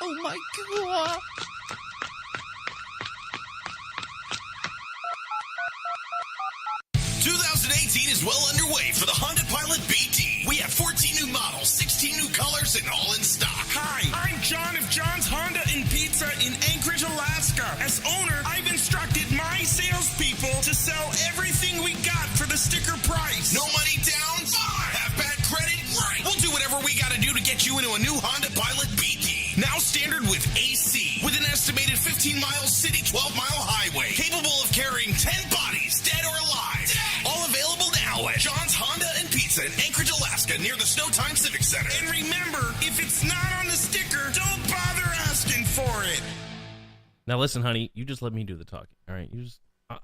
Oh, my God. Is well underway for the Honda Pilot BT. We have 14 new models, 16 new colors, and all in stock. Hi, I'm John of John's Honda and Pizza in Anchorage, Alaska. As owner, I've instructed my salespeople to sell everything we got for the sticker price. No money down? Fine. Have bad credit? Right. We'll do whatever we got to do to get you into a new Honda Pilot BT. Now standard with AC, with an estimated 15-mile city, 12-mile highway, capable of carrying 10 bodies, dead or alive. All available now at John's Honda and Pizza in Anchorage, Alaska, near the Snowtime Civic Center. And remember, if it's not on the sticker, don't bother asking for it. Now listen, honey, you just let me do the talking, all right?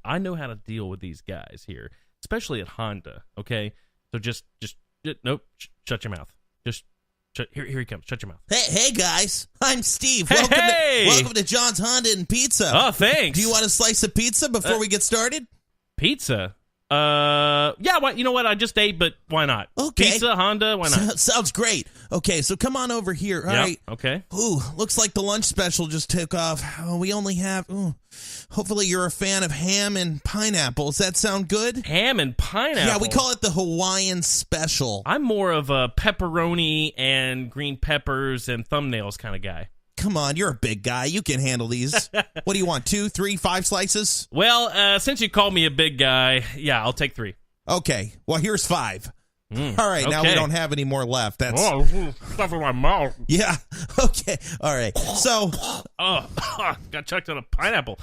I know how to deal with these guys here, especially at Honda, okay? So just nope, shut your mouth. Here he comes. Shut your mouth. Hey guys, I'm Steve. Hey! Welcome to John's Honda and Pizza. Oh, thanks. Do you want a slice of pizza before we get started? Pizza? Yeah, you know what? I just ate, but why not? Okay. Pizza, Honda, why not? Sounds great. Okay, so come on over here. All right. Okay. Ooh, looks like the lunch special just took off. Oh, we only have, hopefully you're a fan of ham and pineapple. Does that sound good? Ham and pineapple? Yeah, we call it the Hawaiian special. I'm more of a pepperoni and green peppers and thumbnails kind of guy. Come on, you're a big guy. You can handle these. What do you want, 2, 3, 5 slices? Well, since you called me a big guy, yeah, I'll take 3. Okay, well, here's 5. All right, now we don't have any more left. That's stuff in my mouth. Yeah, okay, all right. So, got chucked on a pineapple.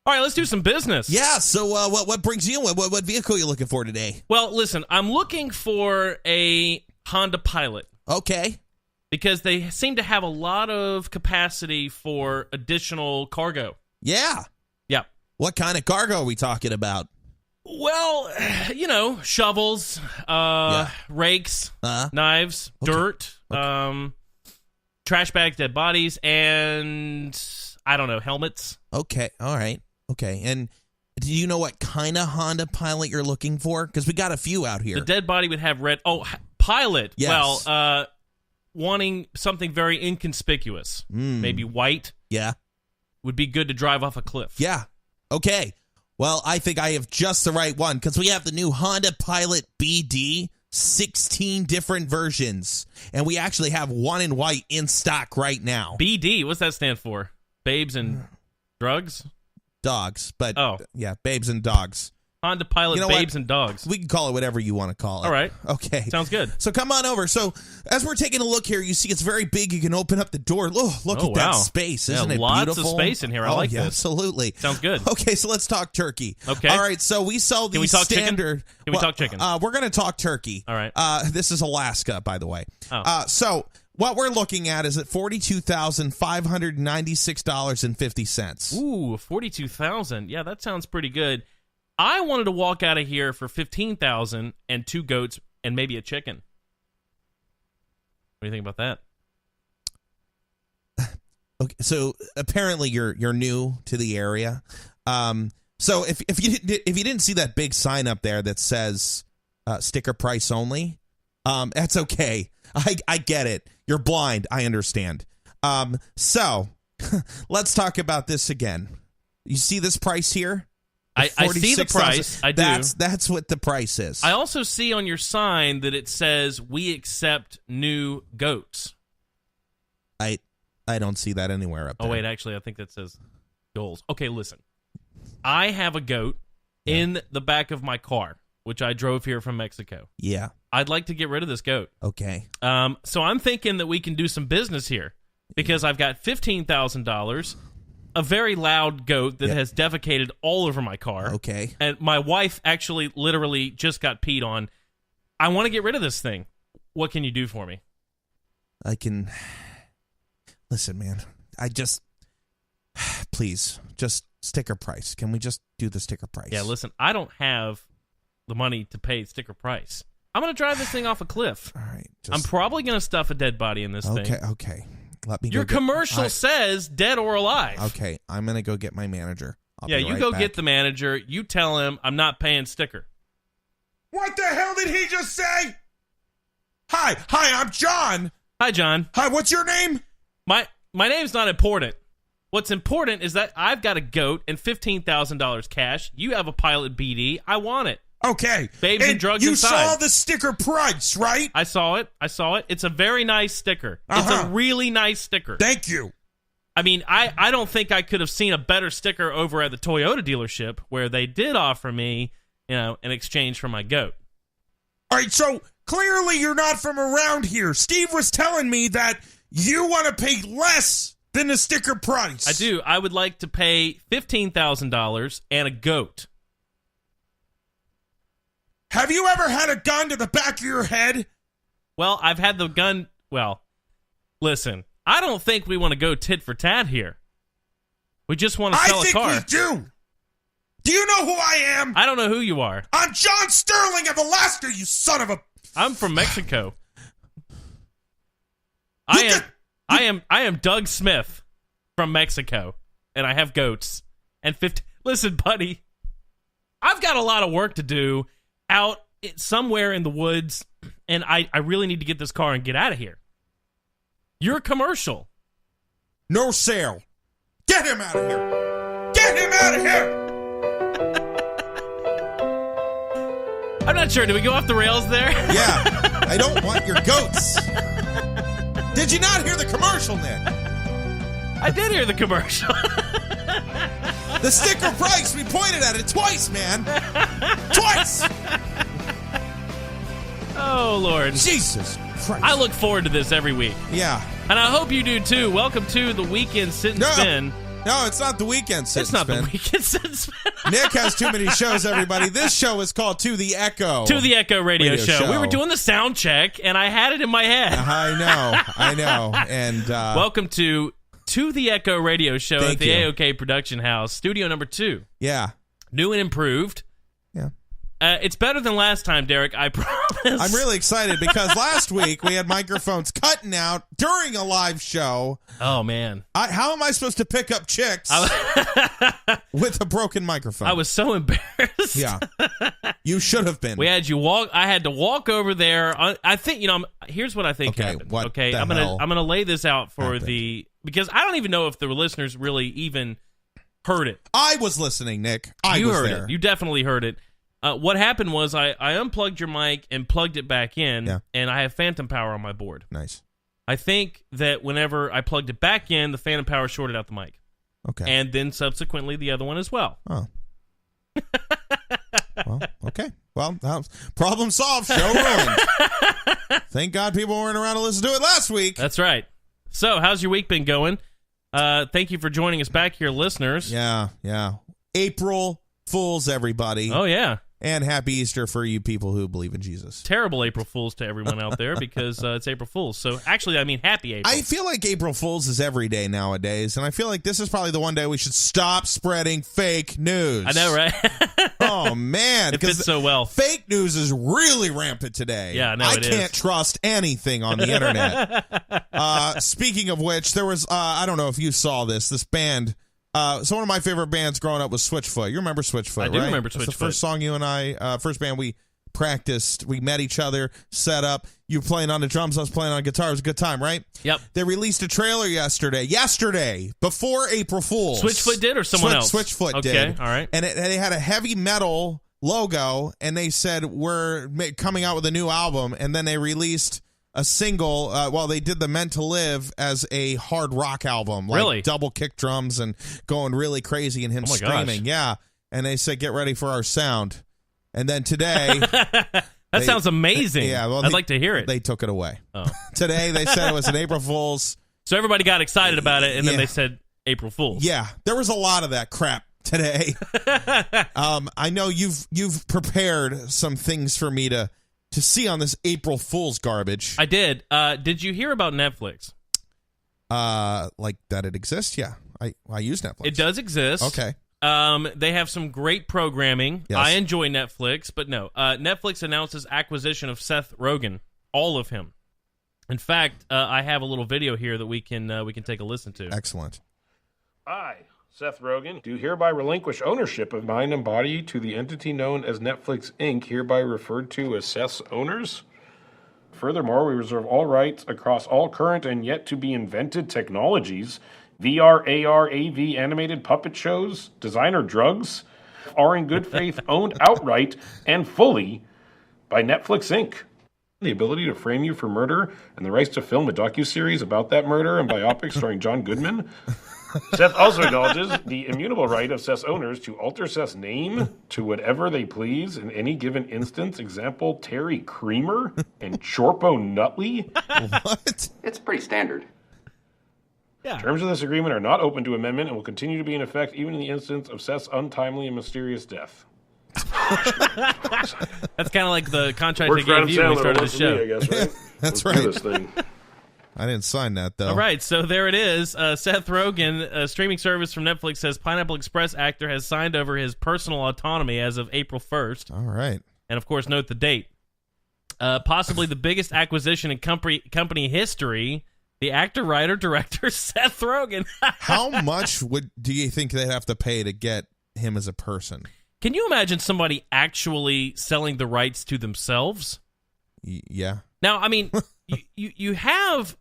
All right, let's do some business. Yeah, so what brings you in? What vehicle are you looking for today? Well, listen, I'm looking for a Honda Pilot. Okay. Because they seem to have a lot of capacity for additional cargo. Yeah. Yeah. What kind of cargo are we talking about? Well, shovels, rakes, knives, dirt, trash bags, dead bodies, and, I don't know, helmets. Okay, all right. Okay, and do you know what kind of Honda Pilot you're looking for? Because we got a few out here. The dead body would have red... Oh, Pilot. Yes. Well, wanting something very inconspicuous, maybe white. Yeah. Would be good to drive off a cliff. Yeah. Okay. Well, I think I have just the right one because we have the new Honda Pilot BD, 16 different versions, and we actually have one in white in stock right now. BD, what's that stand for? Babes and drugs? Dogs, but yeah, babes and dogs. Honda Pilot, babes and dogs. We can call it whatever you want to call it. All right. Okay. Sounds good. So come on over. So as we're taking a look here, you see it's very big. You can open up the door. Oh, look at that space. Isn't it lots beautiful? Lots of space in here. I like this. Absolutely. Sounds good. Okay, so let's talk turkey. Okay. All right, so we sell these standard. Chicken? Can we talk chicken? We're going to talk turkey. All right. This is Alaska, by the way. Oh. So what we're looking at is at $42,596.50. Ooh, $42,000. Yeah, that sounds pretty good. I wanted to walk out of here for $15,000 and 2 goats and maybe a chicken. What do you think about that? Okay, so apparently you're new to the area. So if you didn't see that big sign up there that says sticker price only, that's okay. I get it. You're blind. I understand. So let's talk about this again. You see this price here? I see the price. I do. That's what the price is. I also see on your sign that it says we accept new goats. I don't see that anywhere up there. Oh, wait, actually, I think that says goals. Okay, listen. I have a goat in the back of my car, which I drove here from Mexico. Yeah. I'd like to get rid of this goat. Okay. So I'm thinking that we can do some business here because I've got $15,000, a very loud goat that has defecated all over my car. Okay. And my wife actually literally just got peed on. I want to get rid of this thing. What can you do for me? I can... Listen, man. Please, just sticker price. Can we just do the sticker price? Yeah, listen, I don't have the money to pay sticker price. I'm going to drive this thing off a cliff. All right. I'm probably going to stuff a dead body in this thing. Okay. Let me Your commercial says dead or alive. Okay, I'm going to go get my manager. You go get the manager. You tell him I'm not paying sticker. What the hell did he just say? Hi, I'm John. Hi, John. Hi, what's your name? my name's not important. What's important is that I've got a goat and $15,000 cash. You have a Pilot BD. I want it. Okay. Babes and drugs you inside. saw the sticker price, right? I saw it. It's a very nice sticker. It's a really nice sticker. Thank you. I mean, I don't think I could have seen a better sticker over at the Toyota dealership where they did offer me, in exchange for my goat. All right, so clearly you're not from around here. Steve was telling me that you want to pay less than the sticker price. I do. I would like to pay $15,000 and a goat. Have you ever had a gun to the back of your head? Well, I've had the gun. Well, listen, I don't think we want to go tit for tat here. We just want to sell a car. I think we do. Do you know who I am? I don't know who you are. I'm John Sterling of Alaska, you son of a... I'm from Mexico. I am Doug Smith from Mexico, and I have goats. And Listen, buddy, I've got a lot of work to do out somewhere in the woods, and I really need to get this car and get out of here. You're a commercial. No sale. Get him out of here. Get him out of here. I'm not sure. Did we go off the rails there? Yeah. I don't want your goats. Did you not hear the commercial, Nick? I did hear the commercial. The sticker price, we pointed at it twice, man. Twice! Oh, Lord. Jesus Christ. I look forward to this every week. Yeah. And I hope you do, too. Welcome to the Weekend Sit and Spin. No, it's not the Weekend Sit and Spin. It's not the Weekend Sit and Spin. Nick has too many shows, everybody. This show is called To the Echo. To the Echo radio show. We were doing the sound check, and I had it in my head. I know. And welcome to the Echo radio show at the AOK Production House, studio number 2. Yeah. New and improved. Yeah. It's better than last time, Derek, I promise. I'm really excited because last week we had microphones cutting out during a live show. Oh, man. How am I supposed to pick up chicks with a broken microphone? I was so embarrassed. Yeah. You should have been. We had you walk. I had to walk over there. I think, here's what I think happened. Okay, I'm gonna lay this out for because I don't even know if the listeners really even heard it. I was listening, Nick. You was heard there. it. You definitely heard it. What happened was I unplugged your mic and plugged it back in, and I have phantom power on my board. Nice. I think that whenever I plugged it back in, the phantom power shorted out the mic. Okay. And then subsequently the other one as well. Oh. Well, okay. Well, problem solved. Show ruined. Thank God people weren't around to listen to it last week. That's right. So, how's your week been going? Thank you for joining us back here, listeners. Yeah. April Fools, everybody. Oh, yeah. And happy Easter for you people who believe in Jesus. Terrible April Fools to everyone out there because it's April Fools. So, actually, I mean happy April. I feel like April Fools is every day nowadays, and I feel like this is probably the one day we should stop spreading fake news. I know, right? Oh, man. It fits so well. Fake news is really rampant today. Yeah, no, I can't trust anything on the internet. Speaking of which, there was, I don't know if you saw this band. So one of my favorite bands growing up was Switchfoot. You remember Switchfoot, right? I do remember Switchfoot. That's the first song you and I, first band we practiced. We met each other, set up. You playing on the drums, I was playing on guitar. It was a good time, right? Yep. They released a trailer yesterday, before April Fool's. Switchfoot did or someone else? Switchfoot did. Okay, all right. And they had a heavy metal logo, and they said, we're coming out with a new album, and then they released a single, they did the Meant to Live as a hard rock album. Like really? Double kick drums and going really crazy and him screaming. Gosh. Yeah. And they said, get ready for our sound. And then today... That sounds amazing. Yeah, well, I'd like to hear it. They took it away. Oh. Today they said it was an April Fool's. So everybody got excited about it, and then they said April Fool's. Yeah. There was a lot of that crap today. I know you've prepared some things for me to see on this April Fool's garbage. I did. Did you hear about Netflix? Like that it exists? Yeah. I use Netflix. It does exist. Okay. They have some great programming. Yes. I enjoy Netflix, but no. Netflix announces acquisition of Seth Rogen, all of him. In fact, I have a little video here that we can take a listen to. Excellent. I, Seth Rogen, do hereby relinquish ownership of mind and body to the entity known as Netflix Inc., hereby referred to as Seth's owners. Furthermore, we reserve all rights across all current and yet to be invented technologies, VR, AR, AV, animated puppet shows, designer drugs, are in good faith owned outright and fully by Netflix Inc. The ability to frame you for murder and the rights to film a docuseries about that murder and biopic starring John Goodman. Seth also acknowledges the immutable right of Seth's owners to alter Seth's name to whatever they please in any given instance. Example, Terry Creamer and Chorpo Nutley. What? It's pretty standard. Yeah. Terms of this agreement are not open to amendment and will continue to be in effect even in the instance of Seth's untimely and mysterious death. That's kind of like the contract Works they for gave you when we started the for show. me, I guess, right? That's Let's do right. this thing. I didn't sign that, though. All right, so there it is. Seth Rogen, a streaming service from Netflix, says Pineapple Express actor has signed over his personal autonomy as of April 1st. All right. And, of course, note the date. Possibly the biggest acquisition in company history, the actor, writer, director, Seth Rogen. How much do you think they'd have to pay to get him as a person? Can you imagine somebody actually selling the rights to themselves? Yeah. Now, I mean, you have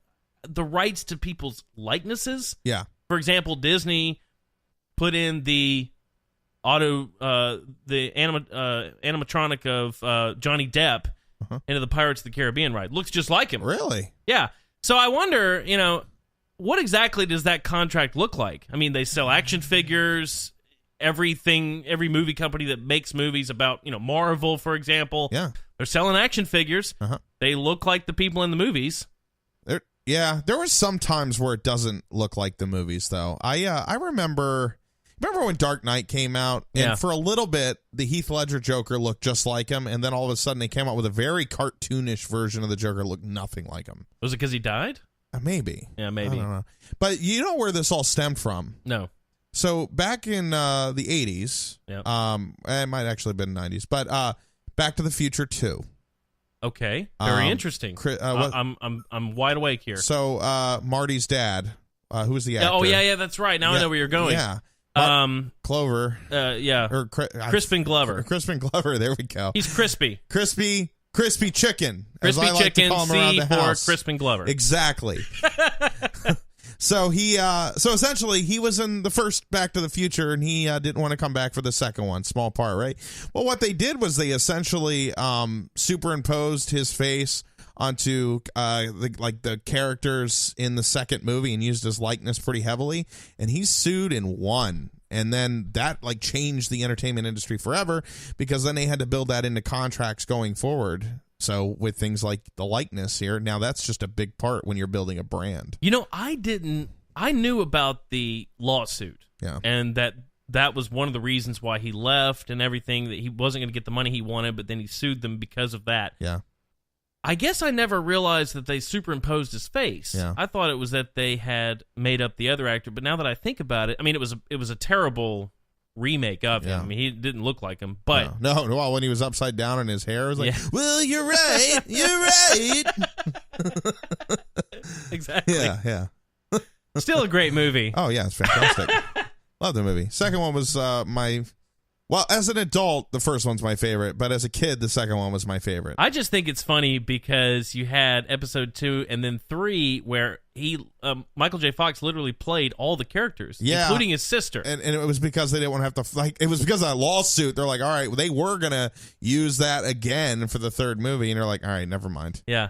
the rights to people's likenesses. Yeah. For example, Disney put in the animatronic of Johnny Depp into the Pirates of the Caribbean ride. Looks just like him. Really? Yeah. So I wonder, what exactly does that contract look like? I mean, they sell action figures, every movie company that makes movies about, Marvel, for example. Yeah. They're selling action figures. They look like the people in the movies. There were some times where it doesn't look like the movies, though. I remember when Dark Knight came out, and for a little bit, the Heath Ledger Joker looked just like him, and then all of a sudden they came out with a very cartoonish version of the Joker that looked nothing like him. Was it because he died? Maybe. Yeah, maybe. I don't know. But you know where this all stemmed from? No. So back in the 80s, it might actually have been 90s, but Back to the Future 2. Okay, very interesting. I'm wide awake here. So Marty's dad, who was the actor? Oh yeah, that's right. Now I know where you're going. Yeah. Clover. Or Crispin Glover. Crispin Glover. There we go. He's crispy. Crispy chicken. Crispy as I like chicken. To call him C around the for house. Crispin Glover. Exactly. So so essentially he was in the first Back to the Future, and he didn't want to come back for the second one. Small part, right? Well, what they did was they essentially superimposed his face onto the characters in the second movie and used his likeness pretty heavily, and he sued and won. And then that changed the entertainment industry forever, because then they had to build that into contracts going forward. So with things like the likeness here, now that's just a big part when you're building a brand. I knew about the lawsuit. Yeah. And that was one of the reasons why he left and everything, that he wasn't going to get the money he wanted, but then he sued them because of that. Yeah. I guess I never realized that they superimposed his face. Yeah. I thought it was that they had made up the other actor, but now that I think about it, I mean, it was a terrible remake of him. Yeah. I mean, he didn't look like him, but no, well, when he was upside down and his hair was like, Yeah. well, you're right, you're right. exactly. Yeah. Still a great movie. Oh yeah, it's fantastic. Love the movie. Second one was as an adult, the first one's my favorite, but as a kid, the second one was my favorite. I just think it's funny because you had episode 2 and then 3 where Michael J. Fox literally played all the characters, including his sister. And it was because they didn't want to have to, it was because of that lawsuit. They're like, all right, they were going to use that again for the third movie. And they're like, all right, never mind. Yeah.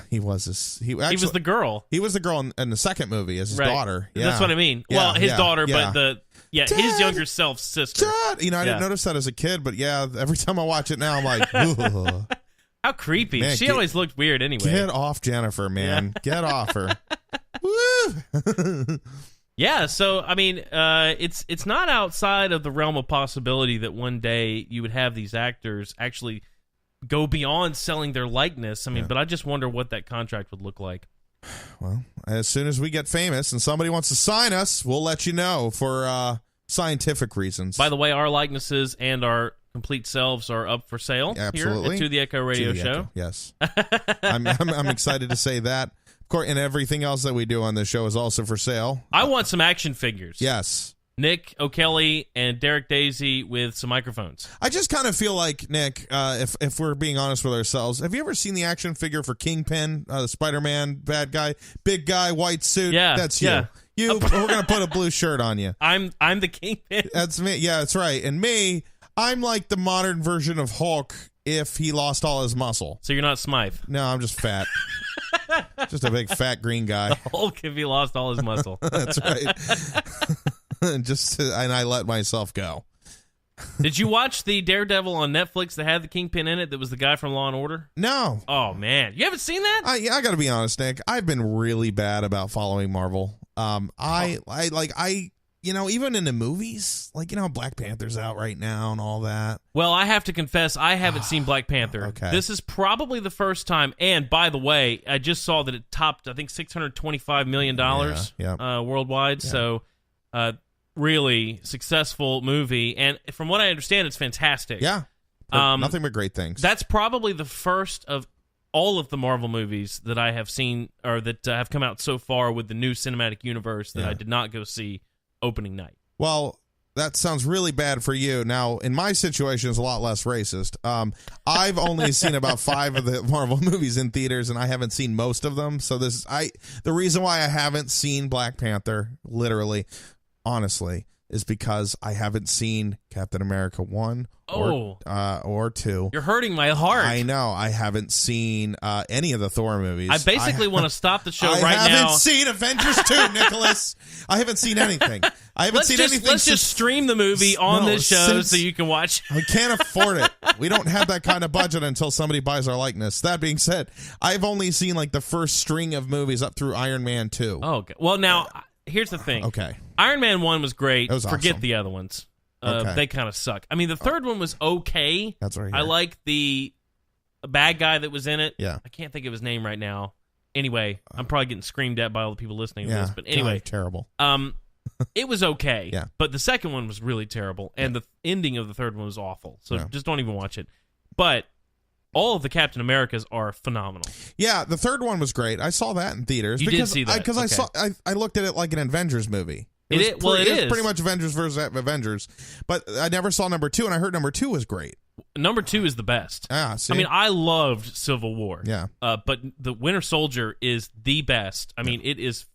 He was he was the girl. He was the girl in the second movie as his daughter. Yeah. That's what I mean. Yeah, well, his daughter, yeah. but Dad, his younger self's sister. Dad! I didn't notice that as a kid, but yeah, every time I watch it now, I'm like, ooh. How creepy. Man, she always looked weird anyway. Get off Jennifer, man. Yeah. Get off her. Woo! Yeah, so, I mean, it's not outside of the realm of possibility that one day you would have these actors actually go beyond selling their likeness. I mean, but I just wonder what that contract would look like. Well, as soon as we get famous and somebody wants to sign us, we'll let you know for scientific reasons. By the way, our likenesses and our complete selves are up for sale here at To the Echo Radio Show. Echo. Yes. I'm excited to say that. Of course, and everything else that we do on this show is also for sale. I want some action figures. Yes. Nick O'Kelly and Derek Daisy with some microphones. I just kind of feel like, Nick, if we're being honest with ourselves, have you ever seen the action figure for Kingpin, the Spider-Man bad guy, big guy, white suit? Yeah, that's you. yeah. We're gonna put a blue shirt on you. I'm the Kingpin. That's me. Yeah, that's right. And me, I'm like the modern version of Hulk if he lost all his muscle. So you're not Smythe. No, I'm just fat. Just a big fat green guy. Hulk if he lost all his muscle. That's right. And I let myself go. Did you watch the Daredevil on Netflix that had the Kingpin in it that was the guy from Law and Order? No. Oh, man. You haven't seen that? I got to be honest, Nick. I've been really bad about following Marvel. Even in the movies, Black Panther's out right now and all that. Well, I have to confess, I haven't seen Black Panther. Okay. This is probably the first time. And by the way, I just saw that it topped, I think, $625 million worldwide. Yeah. So, really successful movie. And from what I understand, it's fantastic. Yeah. Nothing but great things. That's probably the first of all of the Marvel movies that I have seen or that have come out so far with the new cinematic universe that I did not go see opening night. Well, that sounds really bad for you. Now, in my situation, it's a lot less racist. I've only seen about 5 of the Marvel movies in theaters, and I haven't seen most of them. So the reason why I haven't seen Black Panther, literally, honestly, is because I haven't seen Captain America 1 or 2. You're hurting my heart. I know. I haven't seen any of the Thor movies. I basically want to stop the show right now. I haven't seen Avengers 2, Nicholas. I haven't seen anything. Let's just stream the movie on this show so you can watch. We can't afford it. We don't have that kind of budget until somebody buys our likeness. That being said, I've only seen the first string of movies up through Iron Man 2. Oh, okay. Well, now, here's the thing. Okay. Iron Man 1 was great. Forget awesome. The other ones. Okay. They kind of suck. I mean, the third one was okay. That's right. I like the bad guy that was in it. Yeah. I can't think of his name right now. Anyway, I'm probably getting screamed at by all the people listening to this. But anyway. God, terrible. It was okay. Yeah. But the second one was really terrible. And the ending of the third one was awful. So just don't even watch it. But all of the Captain Americas are phenomenal. Yeah, the third one was great. I saw that in theaters. You did see that. Because I looked at it like an Avengers movie. It is pretty much Avengers versus Avengers, but I never saw number 2, and I heard number 2 was great. Number 2 is the best. See? I mean, I loved Civil War. Yeah. But the Winter Soldier is the best. I mean, it is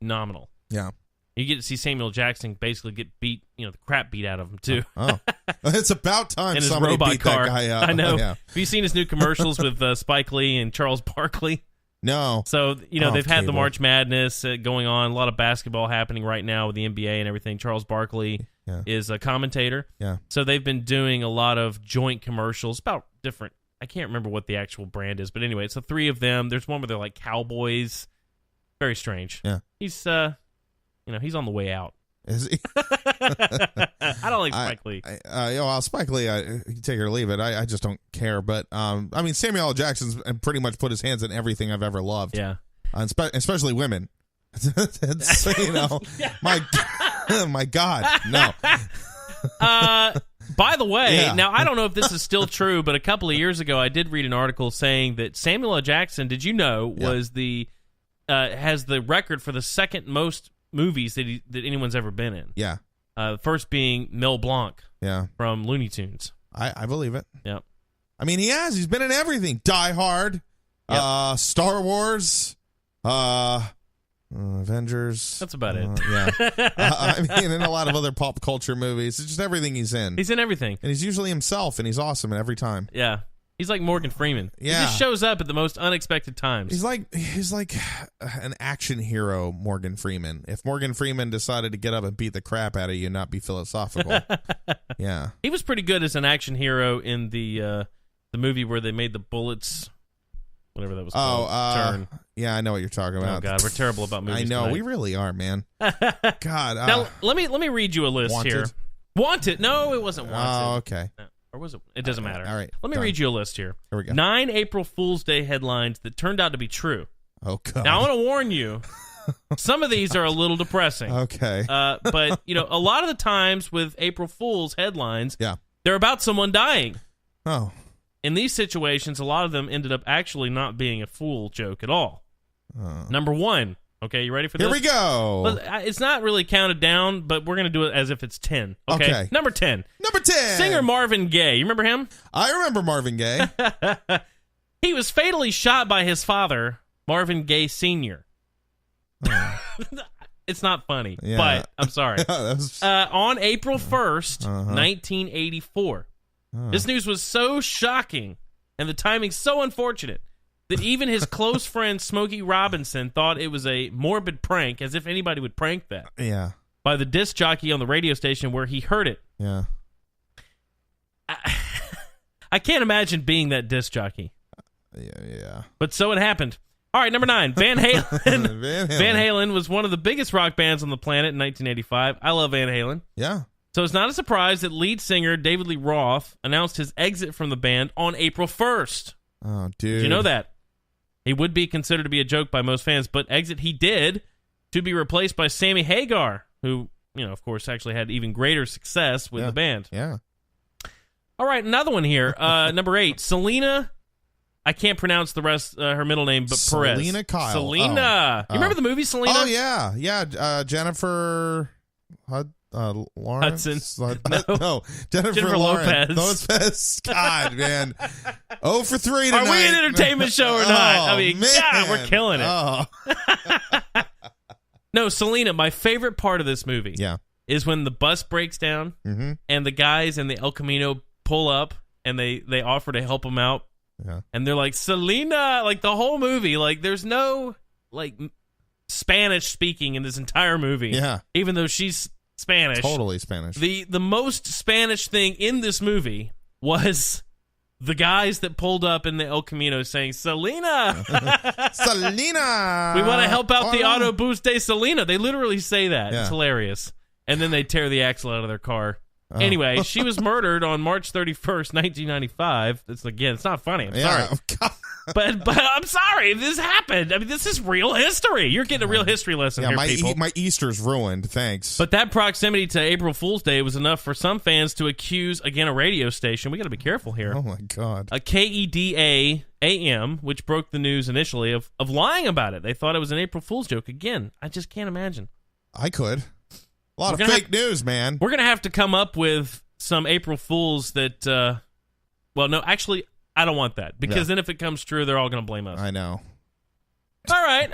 phenomenal. Yeah. You get to see Samuel Jackson basically get beat, the crap beat out of him too. Oh, it's about time and somebody his robot beat car. That guy up. I know. Yeah. Have you seen his new commercials with Spike Lee and Charles Barkley? No. So, they've had the cable. March Madness going on. A lot of basketball happening right now with the NBA and everything. Charles Barkley is a commentator. Yeah. So they've been doing a lot of joint commercials about different, I can't remember what the actual brand is, but anyway, it's the 3 of them. There's one where they're like cowboys. Very strange. Yeah. He's, he's on the way out. Is he? I don't like Spike Lee. Spike Lee, you take it or leave it. I just don't care. But Samuel L. Jackson's pretty much put his hands in everything I've ever loved. Yeah, especially women. My God, no. By the way, now I don't know if this is still true, but a couple of years ago I did read an article saying that Samuel L. Jackson, did you know, was has the record for the second most movies that anyone's ever been in. Yeah. First being Mel Blanc. Yeah. From Looney Tunes. I believe it. Yep. I mean, he's been in everything. Die Hard, Star Wars, Avengers. That's about it. In a lot of other pop culture movies. It's just everything he's in. He's in everything. And he's usually himself, and he's awesome every time. Yeah. He's like Morgan Freeman. Yeah. He just shows up at the most unexpected times. He's like an action hero, Morgan Freeman. If Morgan Freeman decided to get up and beat the crap out of you and not be philosophical. Yeah. He was pretty good as an action hero in the movie where they made the bullets, whatever that was called. Turn. Yeah, I know what you're talking about. Oh, God, we're terrible about movies I know, tonight. we really are, man. God. Now, let me read you a list Wanted? here. Wanted? No, it wasn't Wanted. Oh, okay. No. Or was it? It doesn't matter. All right. Let me read you a list here. Here we go. 9 April Fool's Day headlines that turned out to be true. Oh, God. Now, I want to warn you, some of these are a little depressing. Okay. But, a lot of the times with April Fool's headlines, yeah, they're about someone dying. Oh. In these situations, a lot of them ended up actually not being a fool joke at all. Number 1, Okay, you ready for this? Here we go. Well, it's not really counted down, but we're going to do it as if it's 10. Okay. Number 10. Number 10. Singer Marvin Gaye. You remember him? I remember Marvin Gaye. He was fatally shot by his father, Marvin Gaye Sr. Oh. It's not funny, Yeah. but I'm sorry. On April 1st, 1984. This news was so shocking and the timing so unfortunate that even his close friend Smokey Robinson thought it was a morbid prank, as if anybody would prank that, Yeah. by the disc jockey on the radio station where he heard it. Yeah. I can't imagine being that disc jockey. Yeah. But so it happened. All right, number 9, Van Halen. Van Halen. Van Halen was one of the biggest rock bands on the planet in 1985. I love Van Halen. Yeah. So it's not a surprise that lead singer David Lee Roth announced his exit from the band on April 1st. Oh, dude. Did you know that? He would be considered to be a joke by most fans, but exit he did, to be replaced by Sammy Hagar, who, of course, actually had even greater success with the band. Yeah. All right, another one here. Number 8, Selena. I can't pronounce the rest, her middle name, but Perez. Selena Kyle. Selena. You remember the movie Selena? Oh, yeah. Yeah. Jennifer Lawrence? Hudson. No. Jennifer Lopez. God, man. 0 for 3 tonight. Are we an entertainment show or not? I mean, man. God, we're killing it. Oh. No, Selena, my favorite part of this movie is when the bus breaks down and the guys in the El Camino pull up and they offer to help them out. Yeah. And they're like, Selena, like the whole movie, like there's no like Spanish speaking in this entire movie. Yeah. Even though she's Spanish. Totally Spanish. The most Spanish thing in this movie was the guys that pulled up in the El Camino saying, Selena! Selena! We want to help out the Autobús de Selena. They literally say that. Yeah. It's hilarious. And then they tear the axle out of their car. Anyway, she was murdered on March 31st, 1995. It's not funny. I'm sorry. But I'm sorry. This happened. I mean, this is real history. You're getting a real history lesson here, people. My Easter's ruined. Thanks. But that proximity to April Fool's Day was enough for some fans to accuse, again, a radio station. We got to be careful here. Oh, my God. A KEDA AM, which broke the news initially, of lying about it. They thought it was an April Fool's joke. Again, I just can't imagine. I could. A lot of fake news, man. We're going to have to come up with some April Fools that, well, no, actually, I don't want that. Because then if it comes true, they're all going to blame us. I know. All right,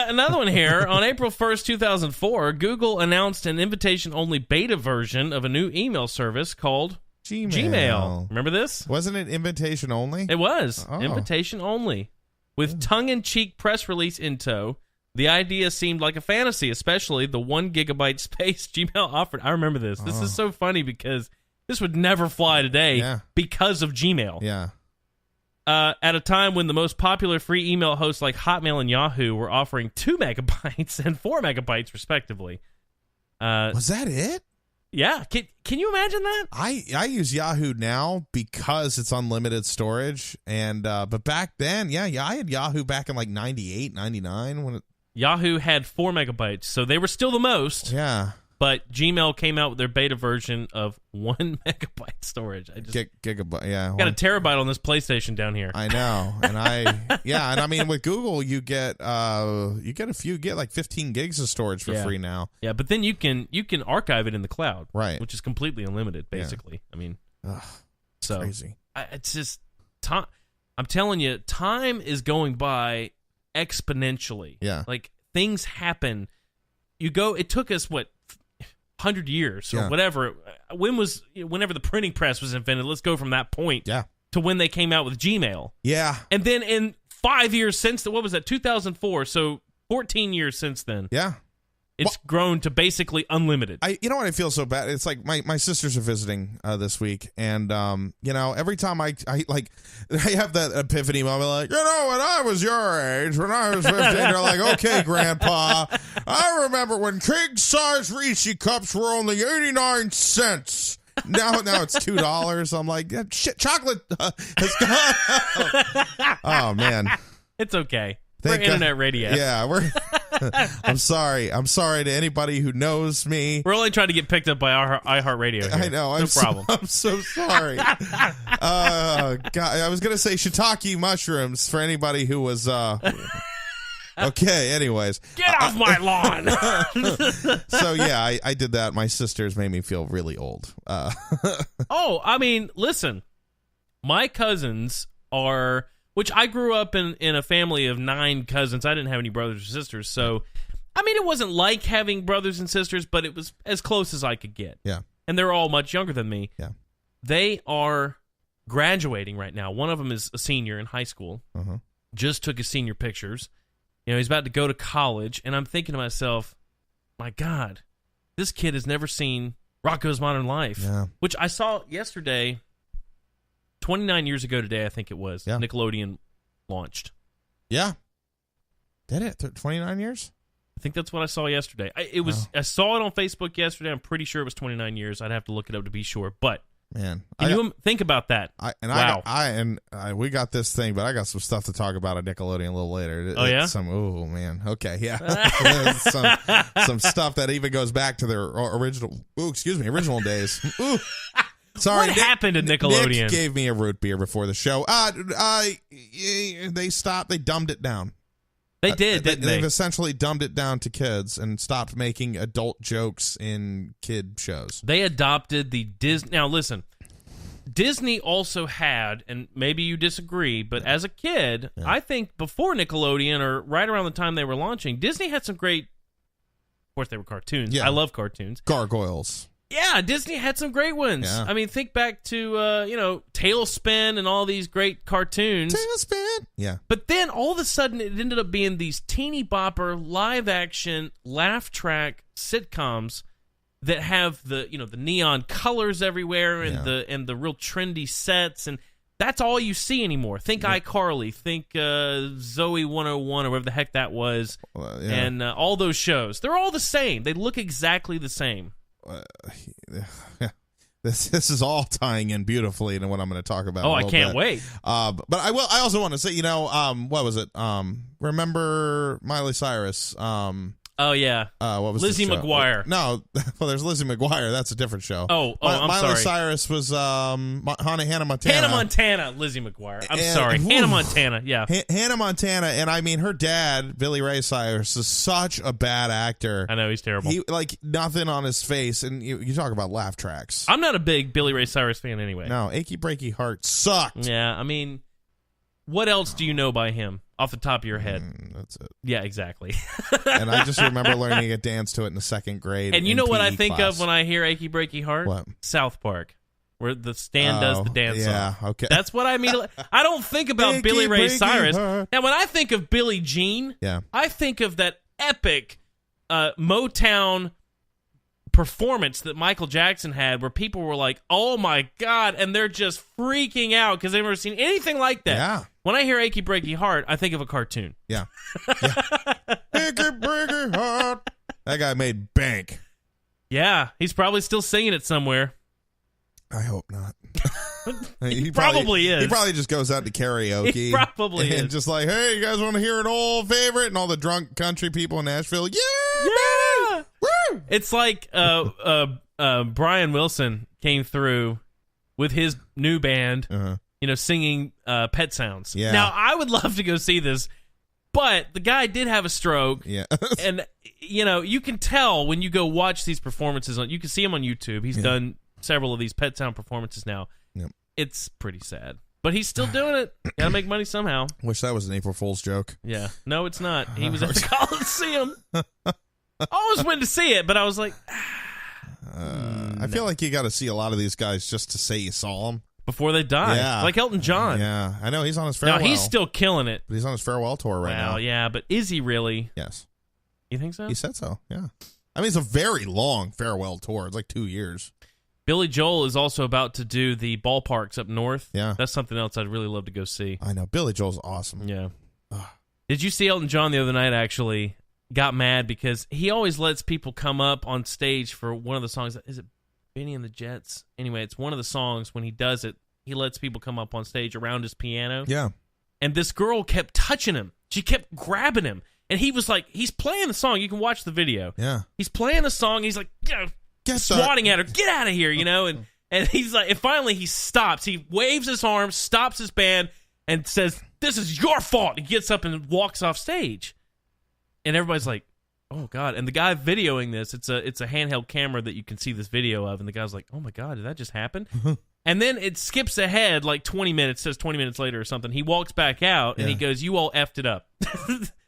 another one here. On April 1st, 2004, Google announced an invitation-only beta version of a new email service called Gmail. Remember this? Wasn't it invitation only? It was. Oh. Invitation only. With tongue-in-cheek press release in tow, the idea seemed like a fantasy, especially the 1 gigabyte space Gmail offered. I remember this. This is so funny because this would never fly today because of Gmail. Yeah. At a time when the most popular free email hosts like Hotmail and Yahoo were offering 2 megabytes and 4 megabytes, respectively. Was that it? Yeah. Can you imagine that? I use Yahoo now because it's unlimited storage. And but back then, I had Yahoo back in like 98, 99 when it... Yahoo had 4 megabytes, so they were still the most. Yeah. But Gmail came out with their beta version of 1 megabyte storage. I just gigabyte, yeah. Got a terabyte on this PlayStation down here. I know, and I mean with Google you get like 15 gigs of storage for free now. Yeah, but then you can archive it in the cloud, right? Which is completely unlimited, basically. Yeah. I mean, so crazy. It's just time. I'm telling you, time is going by exponentially. Yeah, like things happen. It took us 100 years or whatever. Whenever the printing press was invented, let's go from that point to when they came out with Gmail. Yeah. And then in 5 years since, what was that, 2004, so 14 years since then. Yeah. It's grown to basically unlimited. You know what, I feel so bad. It's like my sisters are visiting this week, and every time I have that epiphany moment, like, when I was your age, when I was 15, they're like, okay, Grandpa, I remember when king size Reese cups were only 89 cents. Now it's $2. I'm like, shit, chocolate has gone. Oh man, it's okay. We're internet radio. Yeah, we're. I'm sorry to anybody who knows me. We're only trying to get picked up by our iHeartRadio here. I know. No problem. I'm so sorry. God, I was gonna say shiitake mushrooms for anybody who was Okay, anyways. Get off my lawn. So, yeah, I did that. My sisters made me feel really old. Oh, I mean, listen. My cousins are, which I grew up in a family of 9 cousins. I didn't have any brothers or sisters. So, I mean, it wasn't like having brothers and sisters, but it was as close as I could get. Yeah. And they're all much younger than me. Yeah. They are graduating right now. One of them is a senior in high school. Uh-huh. Just took his senior pictures. He's about to go to college, and I'm thinking to myself, my God, this kid has never seen Rocko's Modern Life, which I saw yesterday, 29 years ago today, I think it was, Nickelodeon launched. Yeah. Did it? 29 years? I think that's what I saw yesterday. I saw it on Facebook yesterday. I'm pretty sure it was 29 years. I'd have to look it up to be sure, but man, can you think about that? Wow. We got this thing, but I got some stuff to talk about at Nickelodeon a little later. Yeah? Oh, man. Okay, yeah. some stuff that even goes back to their original days. Ooh. Sorry, what happened at Nickelodeon? Nick gave me a root beer before the show. They stopped. They dumbed it down. They did, didn't they? They've essentially dumbed it down to kids and stopped making adult jokes in kid shows. They adopted the Disney. Now, listen, Disney also had, and maybe you disagree, but as a kid, I think before Nickelodeon or right around the time they were launching, Disney had some great, of course, they were cartoons. Yeah. I love cartoons. Gargoyles. Yeah, Disney had some great ones. Yeah. I mean, think back to, Tailspin and all these great cartoons. Tailspin. Yeah. But then all of a sudden it ended up being these teeny bopper, live action, laugh track sitcoms that have the neon colors everywhere and the real trendy sets, and that's all you see anymore. Think iCarly, think Zoe 101 or whatever the heck that was, and all those shows. They're all the same. They look exactly the same. This is all tying in beautifully into what I'm going to talk about. Oh, I can't wait. But I also want to say, what was it? Remember Miley Cyrus? Oh yeah. What was Lizzie McGuire? No, well, there's Lizzie McGuire. That's a different show. I'm sorry. Miley Cyrus was Hannah Montana. Hannah Montana, Lizzie McGuire. I'm sorry, Hannah Montana. Yeah, Hannah Montana, and I mean her dad, Billy Ray Cyrus, is such a bad actor. I know he's terrible. He nothing on his face, and you talk about laugh tracks. I'm not a big Billy Ray Cyrus fan anyway. No, Achy Breaky Heart sucked. Yeah, I mean, what else do you know by him off the top of your head? That's it. Yeah, exactly. And I just remember learning a dance to it in the second grade. And you know what I think class. of when I hear Achy Breaky Heart? What? South Park, where the Stan does the dance song. Yeah, okay. That's what I mean. I don't think about Billy Ray Cyrus. Heart. Now, when I think of Billie Jean, I think of that epic Motown performance that Michael Jackson had where people were like, oh my God, and they're just freaking out because they've never seen anything like that. Yeah. When I hear Achy Breaky Heart, I think of a cartoon. Yeah. Achy Breaky Heart. That guy made bank. Yeah, he's probably still singing it somewhere. I hope not. He probably is. He probably just goes out to karaoke. He probably and is. just like, hey, you guys want to hear an old favorite? And all the drunk country people in Nashville, yeah! Woo! It's like Brian Wilson came through with his new band, singing Pet Sounds. Yeah. Now, I would love to go see this, but the guy did have a stroke. Yeah. And, you can tell when you go watch these performances. You can see him on YouTube. He's done several of these Pet Sound performances now. Yep. It's pretty sad. But he's still doing it. Gotta make money somehow. Wish that was an April Fool's joke. Yeah. No, it's not. He was at the Coliseum. I always went to see it, but I was like... I feel like you got to see a lot of these guys just to say you saw them. Before they die. Yeah. Like Elton John. Yeah. I know he's on his farewell. Now, he's still killing it. But he's on his farewell tour right now. Well, yeah, but is he really? Yes. You think so? He said so, yeah. I mean, it's a very long farewell tour. It's like 2 years. Billy Joel is also about to do the ballparks up north. Yeah. That's something else I'd really love to go see. I know. Billy Joel's awesome. Yeah. Did you see Elton John the other night, actually? Got mad because he always lets people come up on stage for one of the songs. Is it Benny and the Jets? Anyway, it's one of the songs. When he does it, he lets people come up on stage around his piano. Yeah. And this girl kept touching him. She kept grabbing him. And he was like, he's playing the song. You can watch the video. Yeah. He's playing the song. He's like, swatting at her. Get out of here, And he's like, and finally he stops. He waves his arms, stops his band, and says, this is your fault. He gets up and walks off stage. And everybody's like, oh, God. And the guy videoing this, it's a handheld camera that you can see this video of. And the guy's like, oh, my God, did that just happen? And then it skips ahead like 20 minutes, says 20 minutes later or something. He walks back out, and he goes, you all effed it up.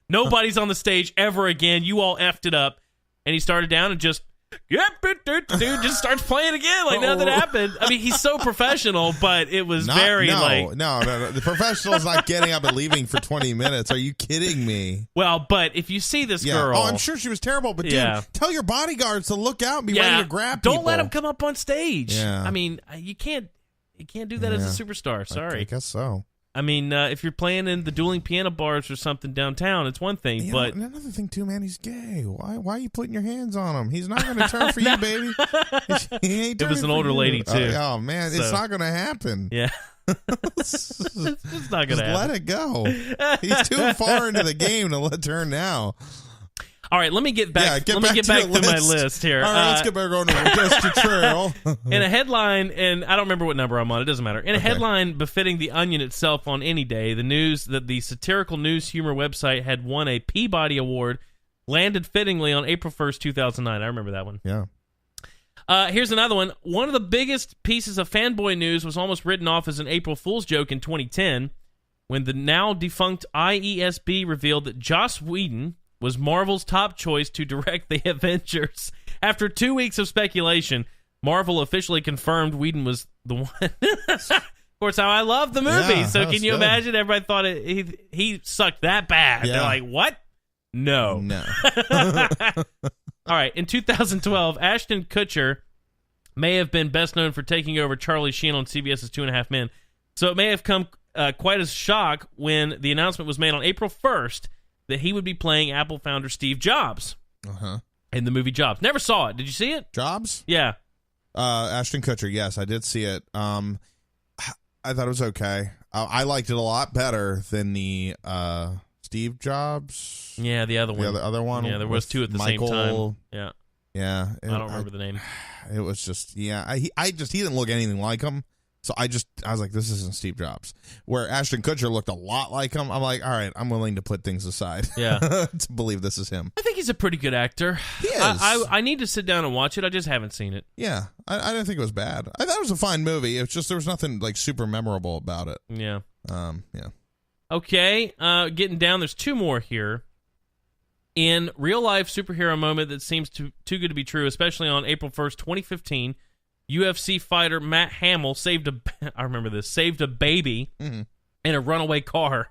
Nobody's on the stage ever again. You all effed it up. And he started down and just... dude just starts playing again like nothing happened. I mean, he's so professional, but it was No. The professional's not getting up and leaving for 20 minutes. Are you kidding me? Well, but if you see this girl, oh, I'm sure she was terrible. But dude, tell your bodyguards to look out and be ready to grab people. Don't let him come up on stage. Yeah. I mean, you can't do that as a superstar. Sorry, I guess so. I mean, if you're playing in the dueling piano bars or something downtown, it's one thing. But another thing too, man, he's gay. Why are you putting your hands on him? He's not going to turn for you, baby. He ain't it was an turning older for you. lady too. Oh man, it's not going to happen. Yeah. It's not gonna happen. Let it go. He's too far into the game to turn now. All right, let me get back. Let me get back to my list here. All right, let's get back on the Dusty Trail. In a headline, and I don't remember what number I'm on. It doesn't matter. In a headline befitting the Onion itself on any day, the news that the satirical news humor website had won a Peabody Award landed fittingly on April 1st, 2009. I remember that one. Yeah. Here's another one. One of the biggest pieces of fanboy news was almost written off as an April Fool's joke in 2010 when the now defunct IESB revealed that Joss Whedon was Marvel's top choice to direct the Avengers. After 2 weeks of speculation, Marvel officially confirmed Whedon was the one. Of course, how I love the movie. Yeah, so can you imagine? Everybody thought he sucked that bad. Yeah. They're like, what? No. All right. In 2012, Ashton Kutcher may have been best known for taking over Charlie Sheen on CBS's 2.5 Men. So it may have come quite as a shock when the announcement was made on April 1st that he would be playing Apple founder Steve Jobs in the movie Jobs. Never saw it. Did you see it? Jobs? Yeah. Ashton Kutcher, yes, I did see it. I thought it was okay. I liked it a lot better than the Steve Jobs. Yeah, the other one. The other one. Yeah, there was two at the same time. Yeah. Yeah. I don't remember the name. It was just, he didn't look anything like him. So I was like, this isn't Steve Jobs. Where Ashton Kutcher looked a lot like him. I'm like, all right, I'm willing to put things aside. Yeah. To believe this is him. I think he's a pretty good actor. He is. I need to sit down and watch it. I just haven't seen it. Yeah. I didn't think it was bad. I thought it was a fine movie. It's just there was nothing like super memorable about it. Yeah. Yeah. Okay. Getting down, there's two more here. In real-life superhero moment that seems too good to be true, especially on April 1st, 2015, UFC fighter Matt Hamill saved a baby in a runaway car.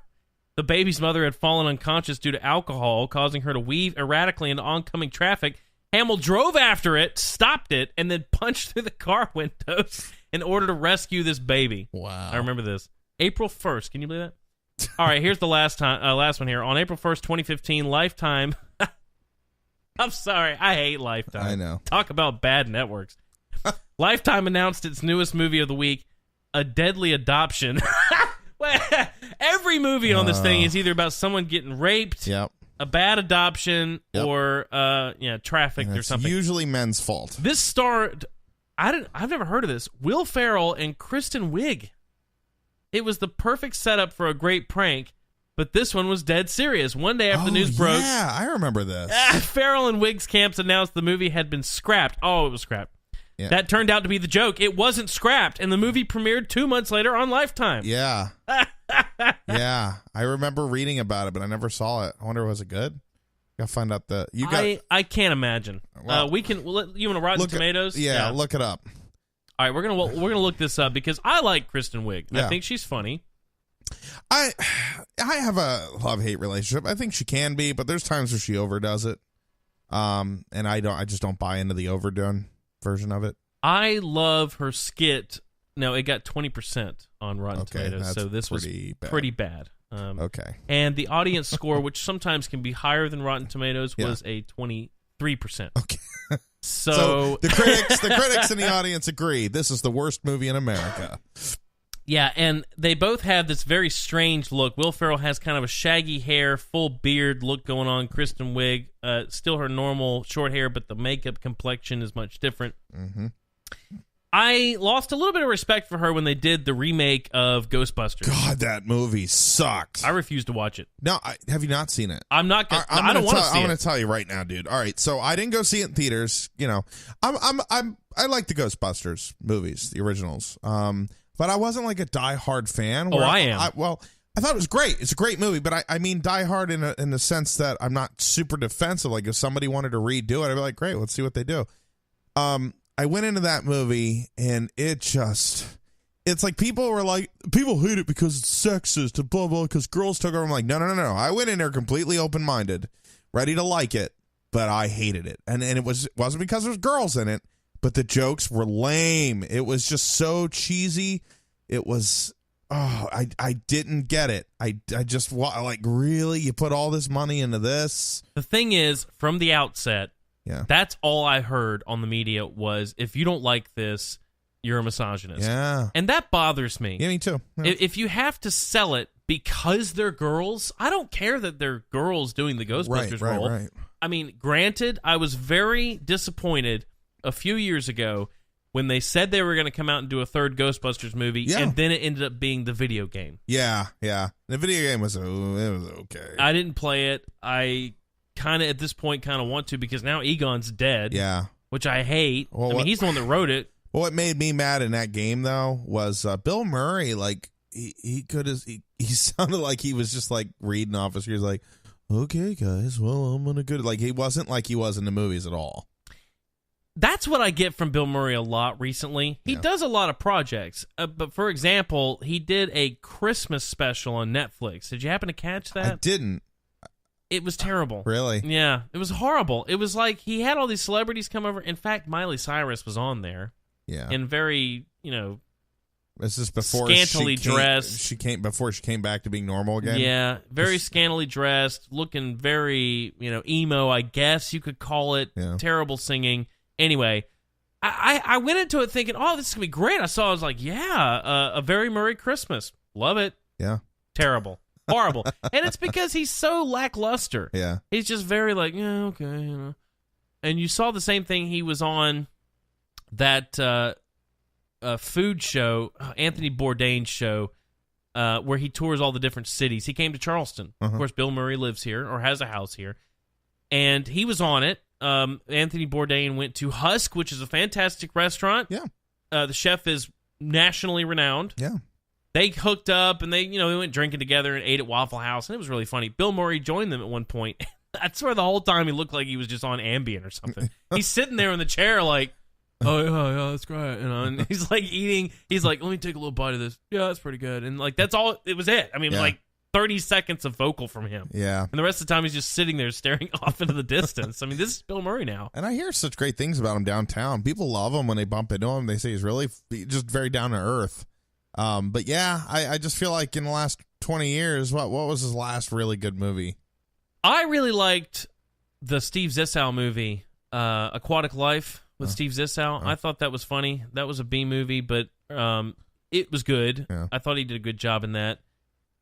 The baby's mother had fallen unconscious due to alcohol, causing her to weave erratically into oncoming traffic. Hamill drove after it, stopped it, and then punched through the car windows in order to rescue this baby. Wow. I remember this. April 1st. Can you believe that? All right, here's the last one here. On April 1st, 2015, Lifetime... I'm sorry, I hate Lifetime. I know. Talk about bad networks. Lifetime announced its newest movie of the week, A Deadly Adoption. Every movie on this thing is either about someone getting raped, a bad adoption, or trafficked or something. Usually men's fault. This starred, I've never heard of this, Will Ferrell and Kristen Wiig. It was the perfect setup for a great prank, but this one was dead serious. One day after the news broke, yeah, I remember this. Ferrell and Wiig's camps announced the movie had been scrapped. Oh, it was scrapped. Yeah. That turned out to be the joke. It wasn't scrapped, and the movie premiered 2 months later on Lifetime. Yeah. Yeah. I remember reading about it, but I never saw it. I wonder, was it good? Gotta find out I can't imagine. Well, you want to Rotten Tomatoes? Yeah, look it up. All right, we're gonna look this up because I like Kristen Wiig. Yeah. I think she's funny. I have a love-hate relationship. I think she can be, but there's times where she overdoes it. And I just don't buy into the overdone version of it. I love her skit. No, it got 20% on Rotten Tomatoes, so this was pretty bad. Okay. And the audience score, which sometimes can be higher than Rotten Tomatoes, was a 23%. Okay. So the critics and the audience agree this is the worst movie in America. Yeah, and they both have this very strange look. Will Ferrell has kind of a shaggy hair, full beard look going on. Kristen Wiig, still her normal short hair, but the makeup complexion is much different. Mm-hmm. I lost a little bit of respect for her when they did the remake of Ghostbusters. God, that movie sucked. I refused to watch it. No, have you not seen it? I'm not. I don't want to see it. I'm going to tell you right now, dude. All right, so I didn't go see it in theaters. You know, I like the Ghostbusters movies, the originals. But I wasn't like a diehard fan. I am. I thought it was great. It's a great movie, but I mean diehard in the sense that I'm not super defensive. Like if somebody wanted to redo it, I'd be like, great, let's see what they do. I went into that movie and it's like people hate it because it's sexist and blah blah because girls took over. I'm like, no. I went in there completely open-minded, ready to like it, but I hated it. And it wasn't because there's girls in it, but the jokes were lame. It was just so cheesy. It was I didn't get it. I just like, really, you put all this money into this? The thing is, from the outset, yeah, that's all I heard on the media was, if you don't like this, you're a misogynist. Yeah. And that bothers me. Yeah, me too. Yeah. If you have to sell it because they're girls, I don't care that they're girls doing the Ghostbusters role. Right. I mean, granted, I was very disappointed a few years ago when they said they were going to come out and do a third Ghostbusters movie, and then it ended up being the video game. Yeah. The video game was okay. I didn't play it. I kind of, at this point, want to, because now Egon's dead. Yeah. Which I hate. Well, he's the one that wrote it. Well, what made me mad in that game, though, was Bill Murray. Like, he sounded like he was just, like, reading off his screen. He was like, okay, guys, well, I'm going to go. Like, he wasn't like he was in the movies at all. That's what I get from Bill Murray a lot recently. He does a lot of projects. But, for example, he did a Christmas special on Netflix. Did you happen to catch that? I didn't. It was terrible. Really? Yeah, it was horrible. It was like he had all these celebrities come over. In fact, Miley Cyrus was on there. Yeah. And very, this is before scantily dressed. She came back to being normal again. Yeah, very scantily dressed, looking very, emo, I guess you could call it. Yeah. Terrible singing. Anyway, I went into it thinking, oh, this is going to be great. I was like, yeah, a very Murray Christmas. Love it. Yeah. Terrible. Horrible. And it's because he's so lackluster. Yeah. He's just very like, yeah, okay. And you saw the same thing. He was on that food show, Anthony Bourdain's show, where he tours all the different cities. He came to Charleston. Of course, Bill Murray lives here or has a house here. And he was on it. Anthony Bourdain went to Husk, which is a fantastic restaurant. Yeah. The chef is nationally renowned. Yeah. They hooked up and they went drinking together and ate at Waffle House, and it was really funny. Bill Murray joined them at one point. I swear the whole time he looked like he was just on Ambien or something. He's sitting there in the chair like, oh, yeah, that's great. And he's like eating. He's like, let me take a little bite of this. Yeah, that's pretty good. And like, that's all. It was it. I mean, like 30 seconds of vocal from him. Yeah. And the rest of the time he's just sitting there staring off into the distance. I mean, this is Bill Murray now. And I hear such great things about him downtown. People love him when they bump into him. They say he's really just very down to earth. But yeah, I just feel like in the last 20 years, what was his last really good movie? I really liked the Steve Zissou movie, Aquatic Life with Steve Zissou. I thought that was funny. That was a B movie, but it was good. Yeah. I thought he did a good job in that.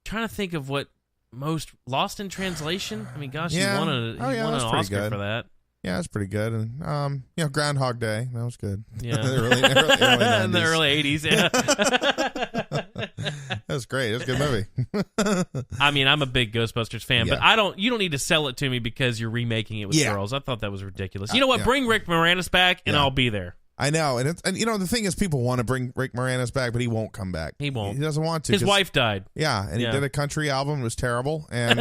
Trying to think of what most Lost in Translation. I mean, gosh, he won an Oscar for that. Yeah, that's pretty good. And Groundhog Day, that was good. Yeah, early in the early 80s. Yeah, that was great. It was a good movie. I mean, I'm a big Ghostbusters fan, but you don't need to sell it to me because you're remaking it with girls. I thought that was ridiculous. You know what? Bring Rick Moranis back, and I'll be there. I know, and the thing is, people want to bring Rick Moranis back, but he won't come back. He won't. He doesn't want to. His wife died. Yeah, and he did a country album. It was terrible, and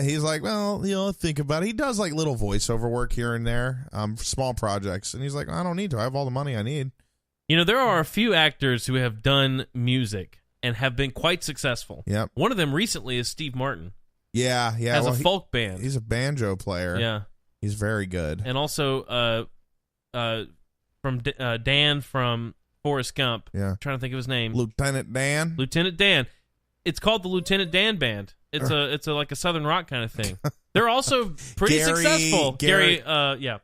he's like, well, I'll think about it. He does like little voiceover work here and there, for small projects, and he's like, I don't need to. I have all the money I need. There are a few actors who have done music and have been quite successful. Yep. One of them recently is Steve Martin. Yeah. Has a folk band. He's a banjo player. Yeah. He's very good. And also, from Dan from Forrest Gump. Yeah. I'm trying to think of his name. Lieutenant Dan. Lieutenant Dan. It's called the Lieutenant Dan Band. It's like a Southern rock kind of thing. They're also pretty successful. Gary. Yeah.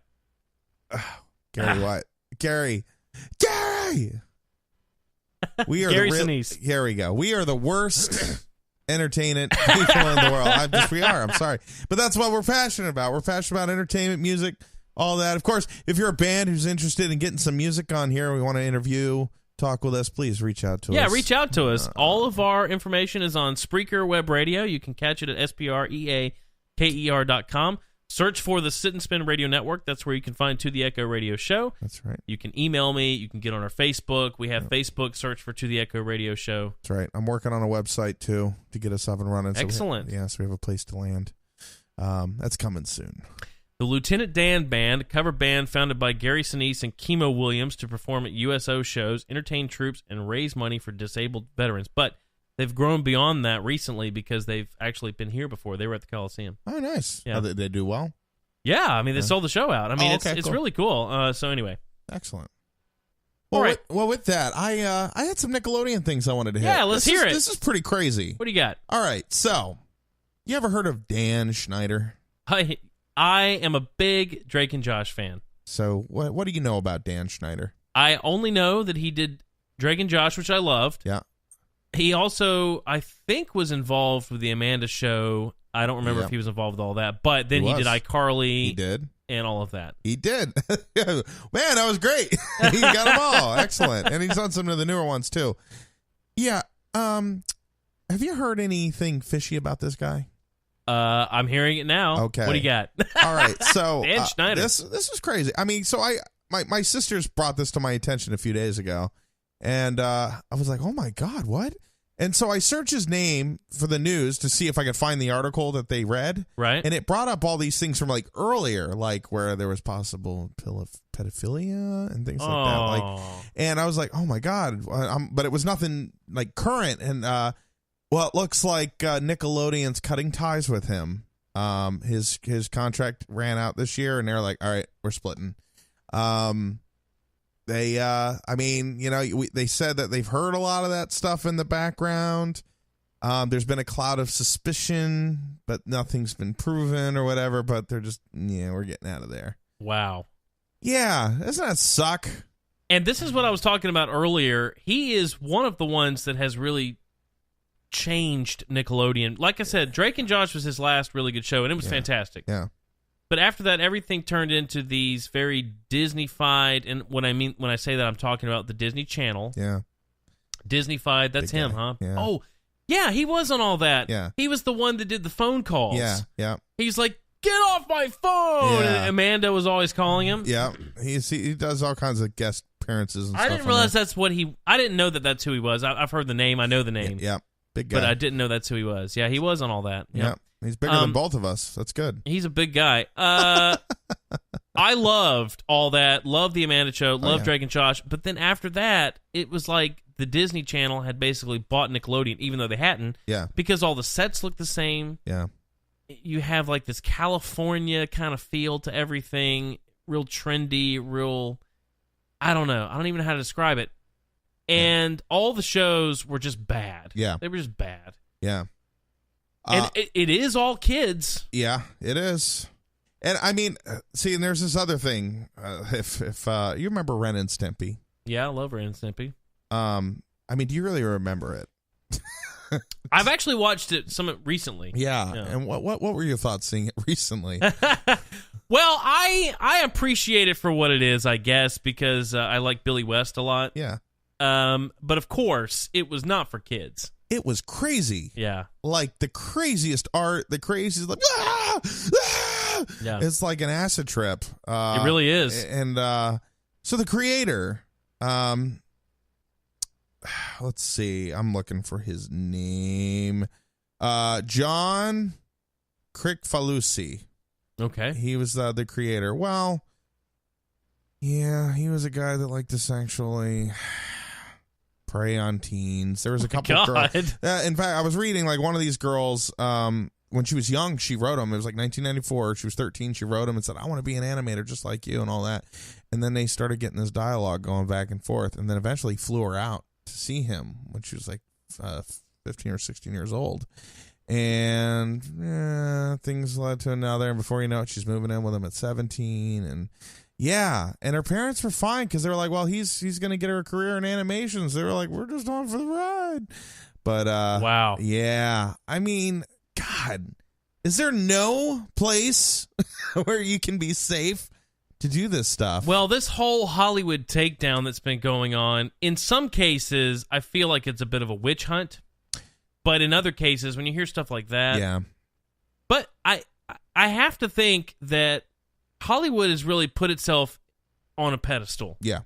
Gary what? Gary. We are Gary Sinise. Here we go. We are the worst entertainment people in the world. We are. I'm sorry, but that's what we're passionate about. We're passionate about entertainment, music, all that. Of course, if you're a band who's interested in getting some music on here, we want to interview, talk with us, please reach out to us. Yeah, reach out to us. All of our information is on Spreaker Web Radio. You can catch it at spreaker.com. Search for the Sit and Spin Radio Network. That's where you can find To the Echo Radio Show. That's right. You can email me. You can get on our Facebook. We have Facebook. Search for To the Echo Radio Show. That's right. I'm working on a website, too, to get us up and running. Excellent. So we have a place to land. That's coming soon. The Lieutenant Dan Band, a cover band founded by Gary Sinise and Kimo Williams to perform at USO shows, entertain troops, and raise money for disabled veterans. But they've grown beyond that recently because they've actually been here before. They were at the Coliseum. Oh, nice. Yeah. They do well? Yeah, I mean, they sold the show out. I mean, it's cool. really cool. So anyway. Excellent. All right. With that, I had some Nickelodeon things I wanted to hit. Yeah, let's hear it. This is pretty crazy. What do you got? All right, so you ever heard of Dan Schneider? I am a big Drake and Josh fan. So what do you know about Dan Schneider? I only know that he did Drake and Josh, which I loved. Yeah. He also, I think, was involved with the Amanda Show. I don't remember if he was involved with all that, but then he did iCarly. He did. And all of that. He did. Man, that was great. He got them all. Excellent. And he's on some of the newer ones, too. Yeah. Have you heard anything fishy about this guy? I'm hearing it now. Okay. What do you got? All right. So Dan Schneider. This is crazy. I mean, so my sisters brought this to my attention a few days ago, and I was like, oh my God, what? And so I searched his name for the news to see if I could find the article that they read. Right. And it brought up all these things from like earlier, like where there was possible pedophilia and things like that. Like, and I was like, oh my God. But it was nothing like current. And well, it looks like Nickelodeon's cutting ties with him. His contract ran out this year, and they're like, all right, we're splitting. They, I mean, you know, they said that they've heard a lot of that stuff in the background. There's been a cloud of suspicion, but nothing's been proven or whatever. But they're just, we're getting out of there. Wow. Yeah, doesn't that suck? And this is what I was talking about earlier. He is one of the ones that has really changed Nickelodeon. Like I said, Drake and Josh was his last really good show, and it was fantastic. Yeah. But after that, everything turned into these very Disney-fied, and when I say that, I'm talking about the Disney Channel. Yeah. Disney-fied, that's Big him, guy. huh? Yeah. Oh, yeah, he was on all that. Yeah. He was the one that did the phone calls. Yeah. He's like, get off my phone! Yeah. And Amanda was always calling him. Yeah. He does all kinds of guest appearances and stuff. I didn't realize that's what I didn't know that that's who he was. I've heard the name. I know the name. Yeah. Big guy. But I didn't know that's who he was. Yeah, he was on all that. Yeah. He's bigger than both of us. That's good. He's a big guy. I loved all that. Loved the Amanda Show. Loved Drake and Josh. But then after that, it was like the Disney Channel had basically bought Nickelodeon, even though they hadn't. Yeah. Because all the sets look the same. Yeah. You have like this California kind of feel to everything. Real trendy. Real. I don't know. I don't even know how to describe it. And all the shows were just bad. Yeah. They were just bad. Yeah. And it is all kids. Yeah, it is. And I mean, see, and there's this other thing. If you remember Ren and Stimpy. Yeah, I love Ren and Stimpy. I mean, do you really remember it? I've actually watched it recently. Yeah. And what were your thoughts seeing it recently? Well, I appreciate it for what it is, I guess, because I like Billy West a lot. Yeah. But of course, it was not for kids. It was crazy. Yeah. Like the craziest art, the craziest, like, Yeah. It's like an acid trip. It really is. And so the creator, let's see, I'm looking for his name. John Kricfalusi. Okay. He was the creator. Well, yeah, he was a guy that liked to sexually prey on teens. There was a couple girls. In fact, I was reading like one of these girls, when she was young, she wrote him. It was like 1994. She was 13. She wrote him and said, I want to be an animator just like you and all that. And then they started getting this dialogue going back and forth. And then eventually flew her out to see him when she was like 15 or 16 years old. And things led to another. And before you know it, she's moving in with him at 17. And yeah, and her parents were fine because they were like, well, he's going to get her a career in animations. They were like, we're just on for the ride. But wow. Yeah. I mean, God, is there no place where you can be safe to do this stuff. Well, this whole Hollywood takedown that's been going on, in some cases, I feel like it's a bit of a witch hunt. But in other cases, when you hear stuff like that... Yeah. But I have to think that Hollywood has really put itself on a pedestal. Yeah.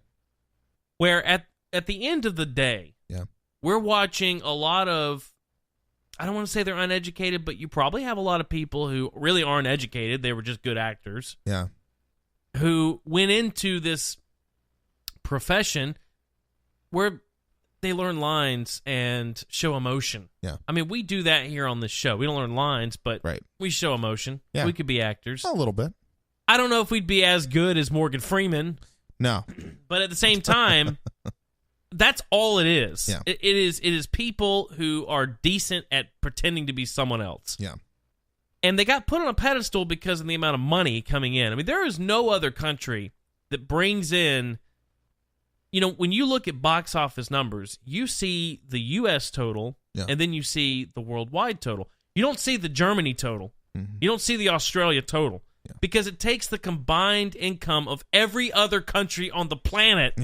Where at the end of the day, we're watching a lot of... I don't want to say they're uneducated, but you probably have a lot of people who really aren't educated. They were just good actors. Yeah. Who went into this profession where they learn lines and show emotion. Yeah. I mean, we do that here on this show. We don't learn lines, but we show emotion. Yeah. We could be actors. A little bit. I don't know if we'd be as good as Morgan Freeman. No. But at the same time, that's all it is. Yeah. It is people who are decent at pretending to be someone else. Yeah. And they got put on a pedestal because of the amount of money coming in. I mean, there is no other country that brings in, when you look at box office numbers, you see the U.S. total, and then you see the worldwide total. You don't see the Germany total. Mm-hmm. You don't see the Australia total. Yeah. Because it takes the combined income of every other country on the planet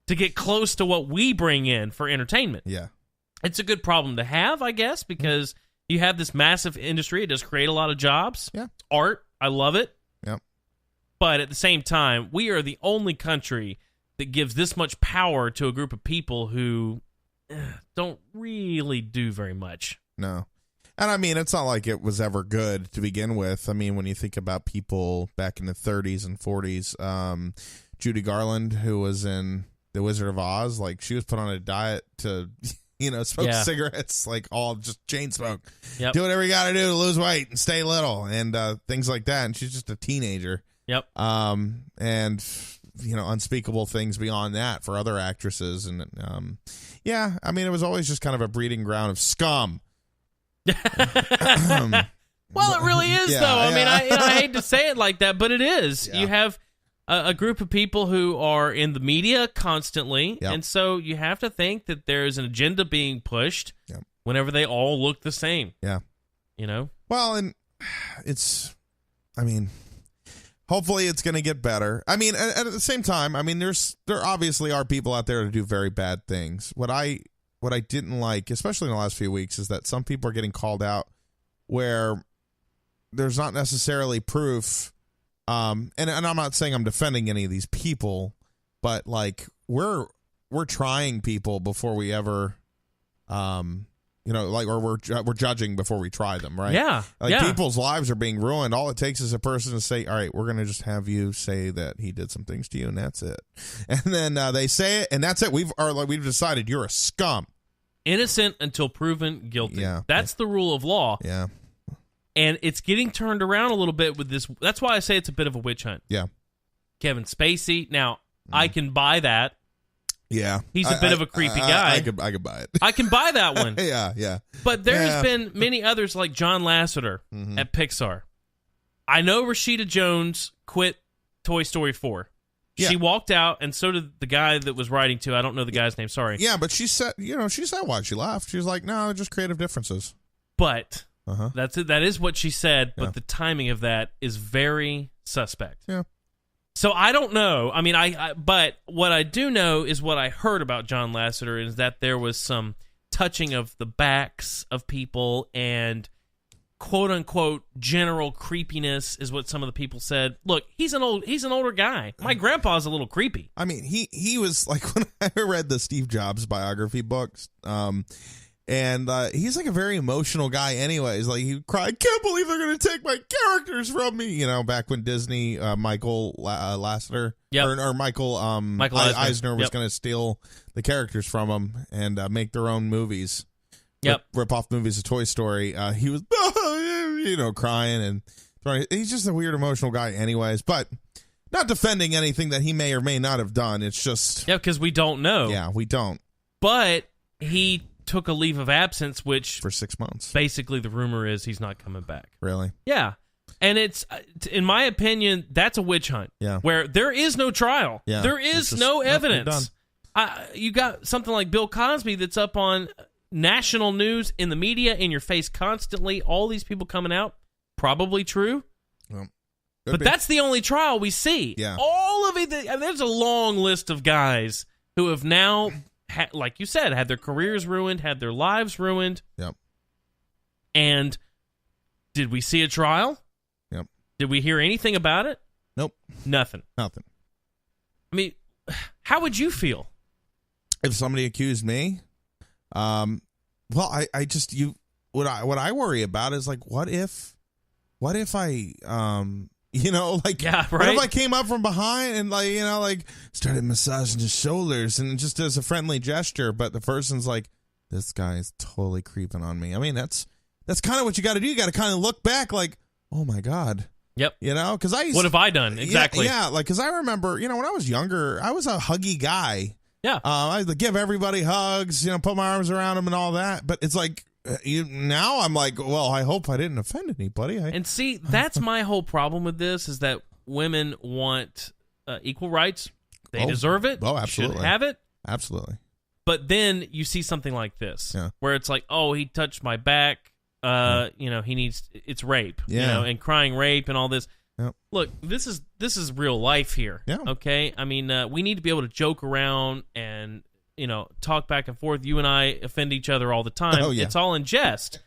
to get close to what we bring in for entertainment. Yeah. It's a good problem to have, I guess, because... You have this massive industry. It does create a lot of jobs. Yeah. It's art. I love it. Yep. But at the same time, we are the only country that gives this much power to a group of people who don't really do very much. No. And I mean, it's not like it was ever good to begin with. I mean, when you think about people back in the 30s and 40s, Judy Garland, who was in The Wizard of Oz, like she was put on a diet to... smoke cigarettes, like all just chain smoke. Yep. Do whatever you got to do to lose weight and stay little and things like that. And she's just a teenager. Yep. And, unspeakable things beyond that for other actresses. And, I mean, it was always just kind of a breeding ground of scum. Well, it really is, though. I mean, I hate to say it like that, but it is. Yeah. You have a group of people who are in the media constantly, and so you have to think that there's an agenda being pushed whenever they all look the same. Yeah. Well, and hopefully it's going to get better. I mean, at the same time, I mean, there obviously are people out there to do very bad things. What I didn't like, especially in the last few weeks, is that some people are getting called out where there's not necessarily proof. And I'm not saying I'm defending any of these people, but like we're trying people before we ever, or we're judging before we try them, right? Yeah. Like people's lives are being ruined. All it takes is a person to say, all right, we're going to just have you say that he did some things to you, and that's it. And then they say it, and that's it. We've decided you're a scum. Innocent until proven guilty. Yeah. That's the rule of law. Yeah. And it's getting turned around a little bit with this. That's why I say it's a bit of a witch hunt. Yeah. Kevin Spacey. Now, I can buy that. Yeah. He's a bit of a creepy guy. I could buy it. I can buy that one. Yeah. But there's been many others like John Lasseter at Pixar. I know Rashida Jones quit Toy Story 4. Yeah. She walked out, and so did the guy that was writing to. I don't know the guy's name. Sorry. Yeah, but she said why she left. She was like, no, just creative differences. But... Uh-huh. That's it. That is what she said, but Yeah. the timing of that is very suspect. Yeah. So I don't know. I mean, but what I do know is what I heard about John Lasseter is that there was some touching of the backs of people and quote unquote general creepiness is what some of the people said. Look, he's an older guy. My grandpa's a little creepy. I mean, he was like when I read the Steve Jobs biography books, and he's like a very emotional guy anyways. Like he cried, I can't believe they're going to take my characters from me. Back when Disney, Michael Lasseter or Michael Eisner was going to steal the characters from him and make their own movies. Rip off movies of Toy Story. He was, crying and he's just a weird emotional guy anyways, but not defending anything that he may or may not have done. It's just... Yeah, because we don't know. Yeah, we don't. But he took a leave of absence, which... For 6 months. Basically, the rumor is he's not coming back. Really? Yeah. And it's, in my opinion, that's a witch hunt. Yeah. Where there is no trial. Yeah. There is no evidence. You got something like Bill Cosby that's up on national news, in the media, in your face constantly. All these people coming out. Probably true. Well, But that's the only trial we see. Yeah. All of it. There's a long list of guys who have now, like you said, had their careers ruined, had their lives ruined. Yep. And did we see a trial? Yep. Did we hear anything about it? Nope. Nothing. I mean, how would you feel if somebody accused me? Well, I just what I worry about is like, what if I like, yeah, right? What if I came up from behind and like started massaging his shoulders and just as a friendly gesture, but the person's like, this guy is totally creeping on me. I mean, that's kind of what you got to do. You got to kind of look back like, oh my God. Yep. Because what have I done? Exactly. Yeah, like, because I remember, when I was younger, I was a huggy guy. Yeah. I would give everybody hugs, put my arms around them and all that. But it's like, now I'm like, well, I hope I didn't offend anybody. And see, that's my whole problem with this is that women want equal rights. They deserve it. Oh, absolutely. Should have it. Absolutely. But then you see something like this, where it's like, oh, he touched my back. He needs, it's rape, and crying rape and all this. Yep. Look, this is real life here. Yeah. Okay. I mean, we need to be able to joke around and, talk back and forth. You and I offend each other all the time. Oh, yeah. It's all in jest.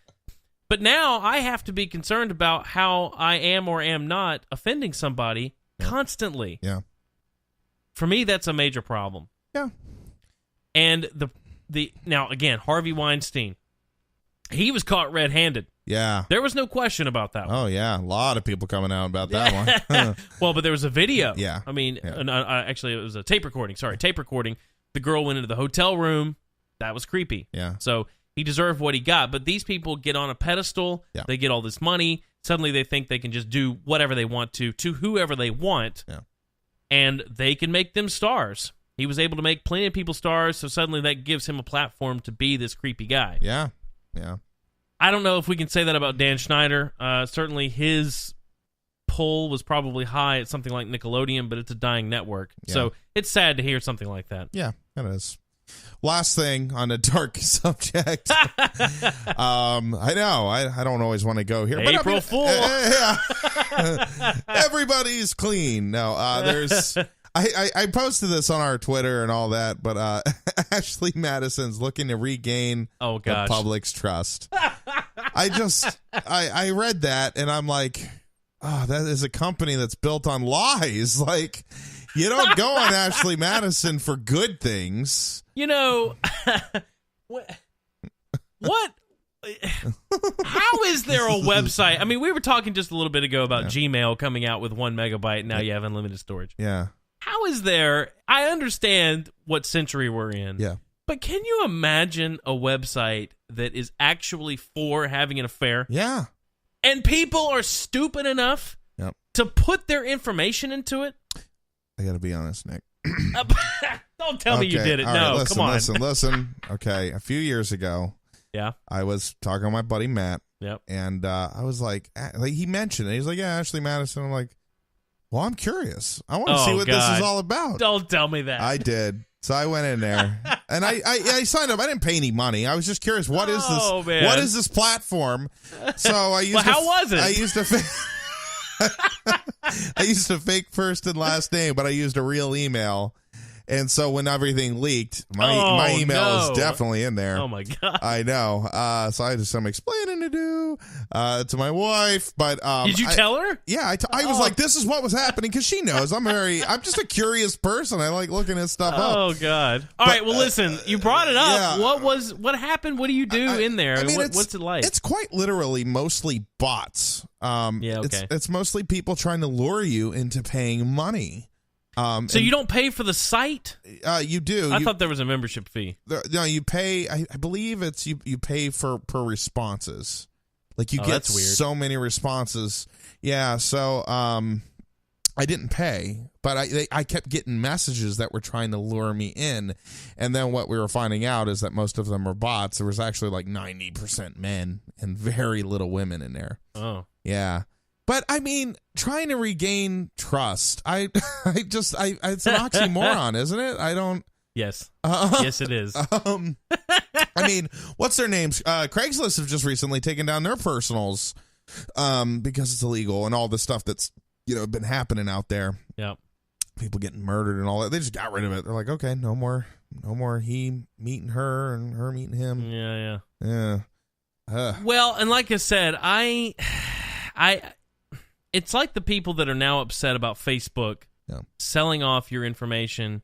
But now I have to be concerned about how I am or am not offending somebody constantly. Yeah. For me, that's a major problem. Yeah. And now again, Harvey Weinstein, he was caught red-handed. Yeah. There was no question about that one. Oh, yeah. A lot of people coming out about that one. Well, but there was a video. Yeah. I mean, actually, it was a tape recording. Sorry, tape recording. The girl went into the hotel room. That was creepy. Yeah. So he deserved what he got. But these people get on a pedestal. Yeah. They get all this money. Suddenly they think they can just do whatever they want to whoever they want. Yeah. And they can make them stars. He was able to make plenty of people stars, so suddenly that gives him a platform to be this creepy guy. Yeah. Yeah. I don't know if we can say that about Dan Schneider. Certainly his pull was probably high at something like Nickelodeon, but it's a dying network. Yeah. So it's sad to hear something like that. Yeah, it is. Last thing on a dark subject. I know. I don't always want to go here. April Fool. Yeah. Everybody's clean. No, there's... I posted this on our Twitter and all that, but Ashley Madison's looking to regain the public's trust. I read that and I'm like, oh, that is a company that's built on lies. Like, you don't go on Ashley Madison for good things. What? How is there a website? I mean, we were talking just a little bit ago about Gmail coming out with 1 megabyte. Now you have unlimited storage. Yeah. How is there? I understand what century we're in. Yeah. But can you imagine a website that is actually for having an affair? Yeah. And people are stupid enough to put their information into it? I got to be honest, Nick. Don't tell me you did it. All no, right, come on. Listen. Okay, a few years ago, I was talking to my buddy Matt, and I was like, he mentioned it. He's like, yeah, Ashley Madison. I'm like, well, I'm curious. I want to see what this is all about. Don't tell me that. I did. So I went in there, and I signed up. I didn't pay any money. I was just curious. What is this? Man. What is this platform? So I used. How was it? I used I used a fake first and last name, but I used a real email. And so when everything leaked, my email is definitely in there. Oh, my God. I know. So I had some explaining to do to my wife. But did you tell her? Yeah. I was like, this is what was happening because she knows. I'm just a curious person. I like looking at stuff up. Oh, God. All right. Well, listen, you brought it up. Yeah. What happened? What do you do in there? I mean, what's it like? It's quite literally mostly bots. Okay. It's mostly people trying to lure you into paying money. So you don't pay for the site? You do. I thought there was a membership fee. No, you pay. I believe it's you pay per responses. Like you get so many responses. Yeah. So I didn't pay, but I kept getting messages that were trying to lure me in, and then what we were finding out is that most of them are bots. There was actually like 90% men and very little women in there. Oh. Yeah. But I mean, trying to regain trust, it's an oxymoron, isn't it? I don't. Yes. Yes, it is. I mean, what's their names? Craigslist have just recently taken down their personals because it's illegal and all the stuff that's been happening out there. Yeah. People getting murdered and all that. They just got rid of it. They're like, okay, no more he meeting her and her meeting him. Yeah. Well, and like I said, it's like the people that are now upset about Facebook selling off your information.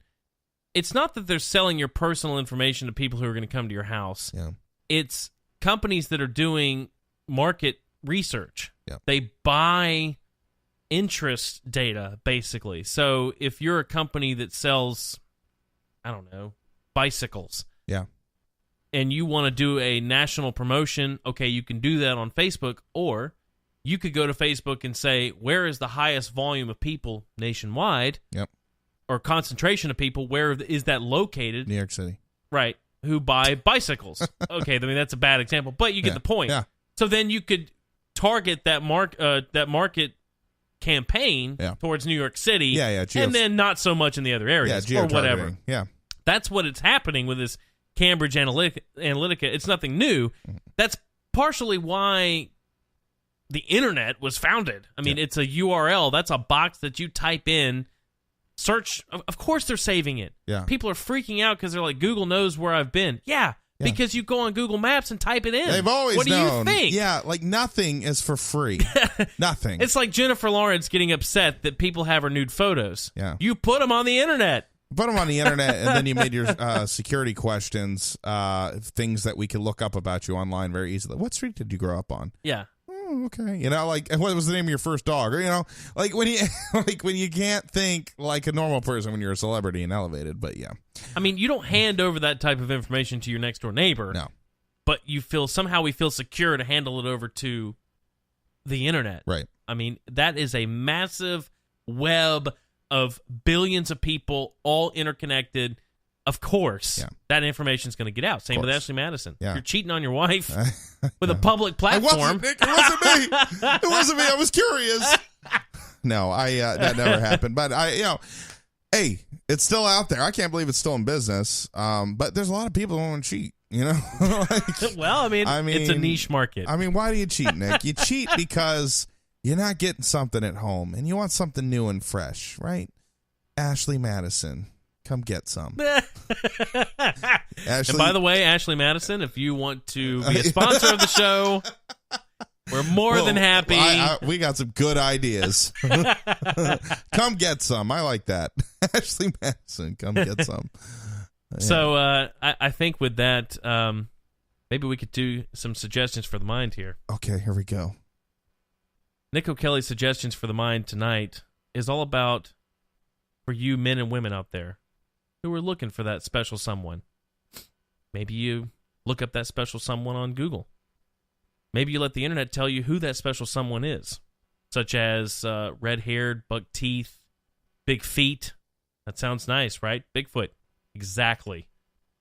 It's not that they're selling your personal information to people who are going to come to your house. Yeah. It's companies that are doing market research. Yeah. They buy interest data, basically. So if you're a company that sells, I don't know, bicycles. Yeah. And you want to do a national promotion, okay, you can do that on Facebook, or you could go to Facebook and say, where is the highest volume of people nationwide? Yep. Or concentration of people, where is that located? New York City. Right. Who buy bicycles. Okay, I mean, that's a bad example, but you get the point. Yeah. So then you could target that market campaign towards New York City. Yeah. And then not so much in the other areas or whatever. Yeah. That's what it's happening with this Cambridge Analytica. It's nothing new. That's partially why the internet was founded. I mean, it's a URL. That's a box that you type in, search. Of course they're saving it. Yeah. People are freaking out because they're like, Google knows where I've been. Yeah, because you go on Google Maps and type it in. They've always known. What do you think? Yeah, like nothing is for free. Nothing. It's like Jennifer Lawrence getting upset that people have her nude photos. Yeah. You put them on the internet. Put them on the internet, and then you made your security questions, things that we could look up about you online very easily. What street did you grow up on? Yeah. Oh, okay. Like, what was the name of your first dog? Or, like when you can't think like a normal person when you're a celebrity and elevated. But yeah. I mean, you don't hand over that type of information to your next door neighbor. No. But we feel secure to handle it over to the internet. Right. I mean, that is a massive web of billions of people all interconnected. Of course, that information is going to get out. Same with Ashley Madison. Yeah. You're cheating on your wife with a public platform. It wasn't me. It wasn't me. I was curious. No, that never happened. But hey, it's still out there. I can't believe it's still in business. But there's a lot of people who want to cheat. Well, I mean, it's a niche market. I mean, why do you cheat, Nick? You cheat because you're not getting something at home, and you want something new and fresh, right? Ashley Madison, come get some. And by the way, Ashley Madison, if you want to be a sponsor of the show, we're more than happy. We got some good ideas. Come get some. I like that. Ashley Madison, come get some. Yeah. So I think with that, maybe we could do some suggestions for the mind here. Okay, here we go. Nick O'Kelly's suggestions for the mind tonight is all about for you men and women out there who are looking for that special someone. Maybe you look up that special someone on Google. Maybe you let the internet tell you who that special someone is, such as red-haired, buck teeth, big feet. That sounds nice, right? Bigfoot. Exactly.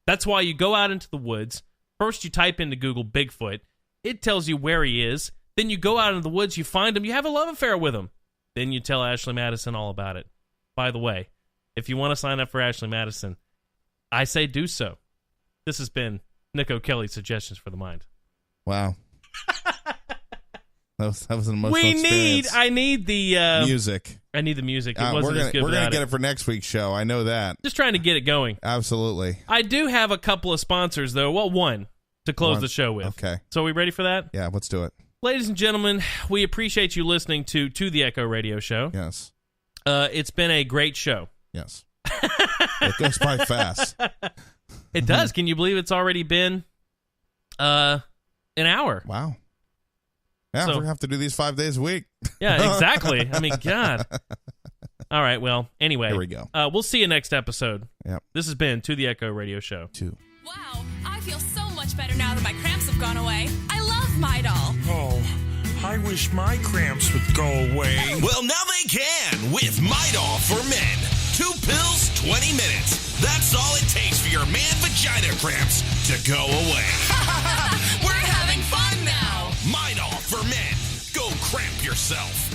That's why you go out into the woods. First, you type into Google Bigfoot. It tells you where he is. Then you go out into the woods, you find him, you have a love affair with him. Then you tell Ashley Madison all about it. By the way, if you want to sign up for Ashley Madison, I say do so. This has been Nick O'Kelly's Suggestions for the Mind. Wow. That was an emotional experience. I need the music. I need the music. It wasn't as good We're going to get it it for next week's show. I know that. Just trying to get it going. Absolutely. I do have a couple of sponsors, though. Well, one to close the show with. Okay. So are we ready for that? Yeah, let's do it. Ladies and gentlemen, we appreciate you listening to the Echo Radio Show. Yes. It's been a great show. Yes. It goes by fast. It does. Can you believe it's already been an hour? Wow. Yeah, So- we're going to have to do these 5 days a week. Yeah, exactly. I mean, God. All right, well, anyway. Here we go. We'll see you next episode. Yep. This has been To the Echo Radio Show. 2. Wow, I feel so much better now that my cramps have gone away. I love Midol. Oh, I wish my cramps would go away. Well, now they can with Midol for Men. 2 pills, 20 minutes. That's all it takes for your man vagina cramps to go away. We're having fun now. Midol for Men. Go cramp yourself.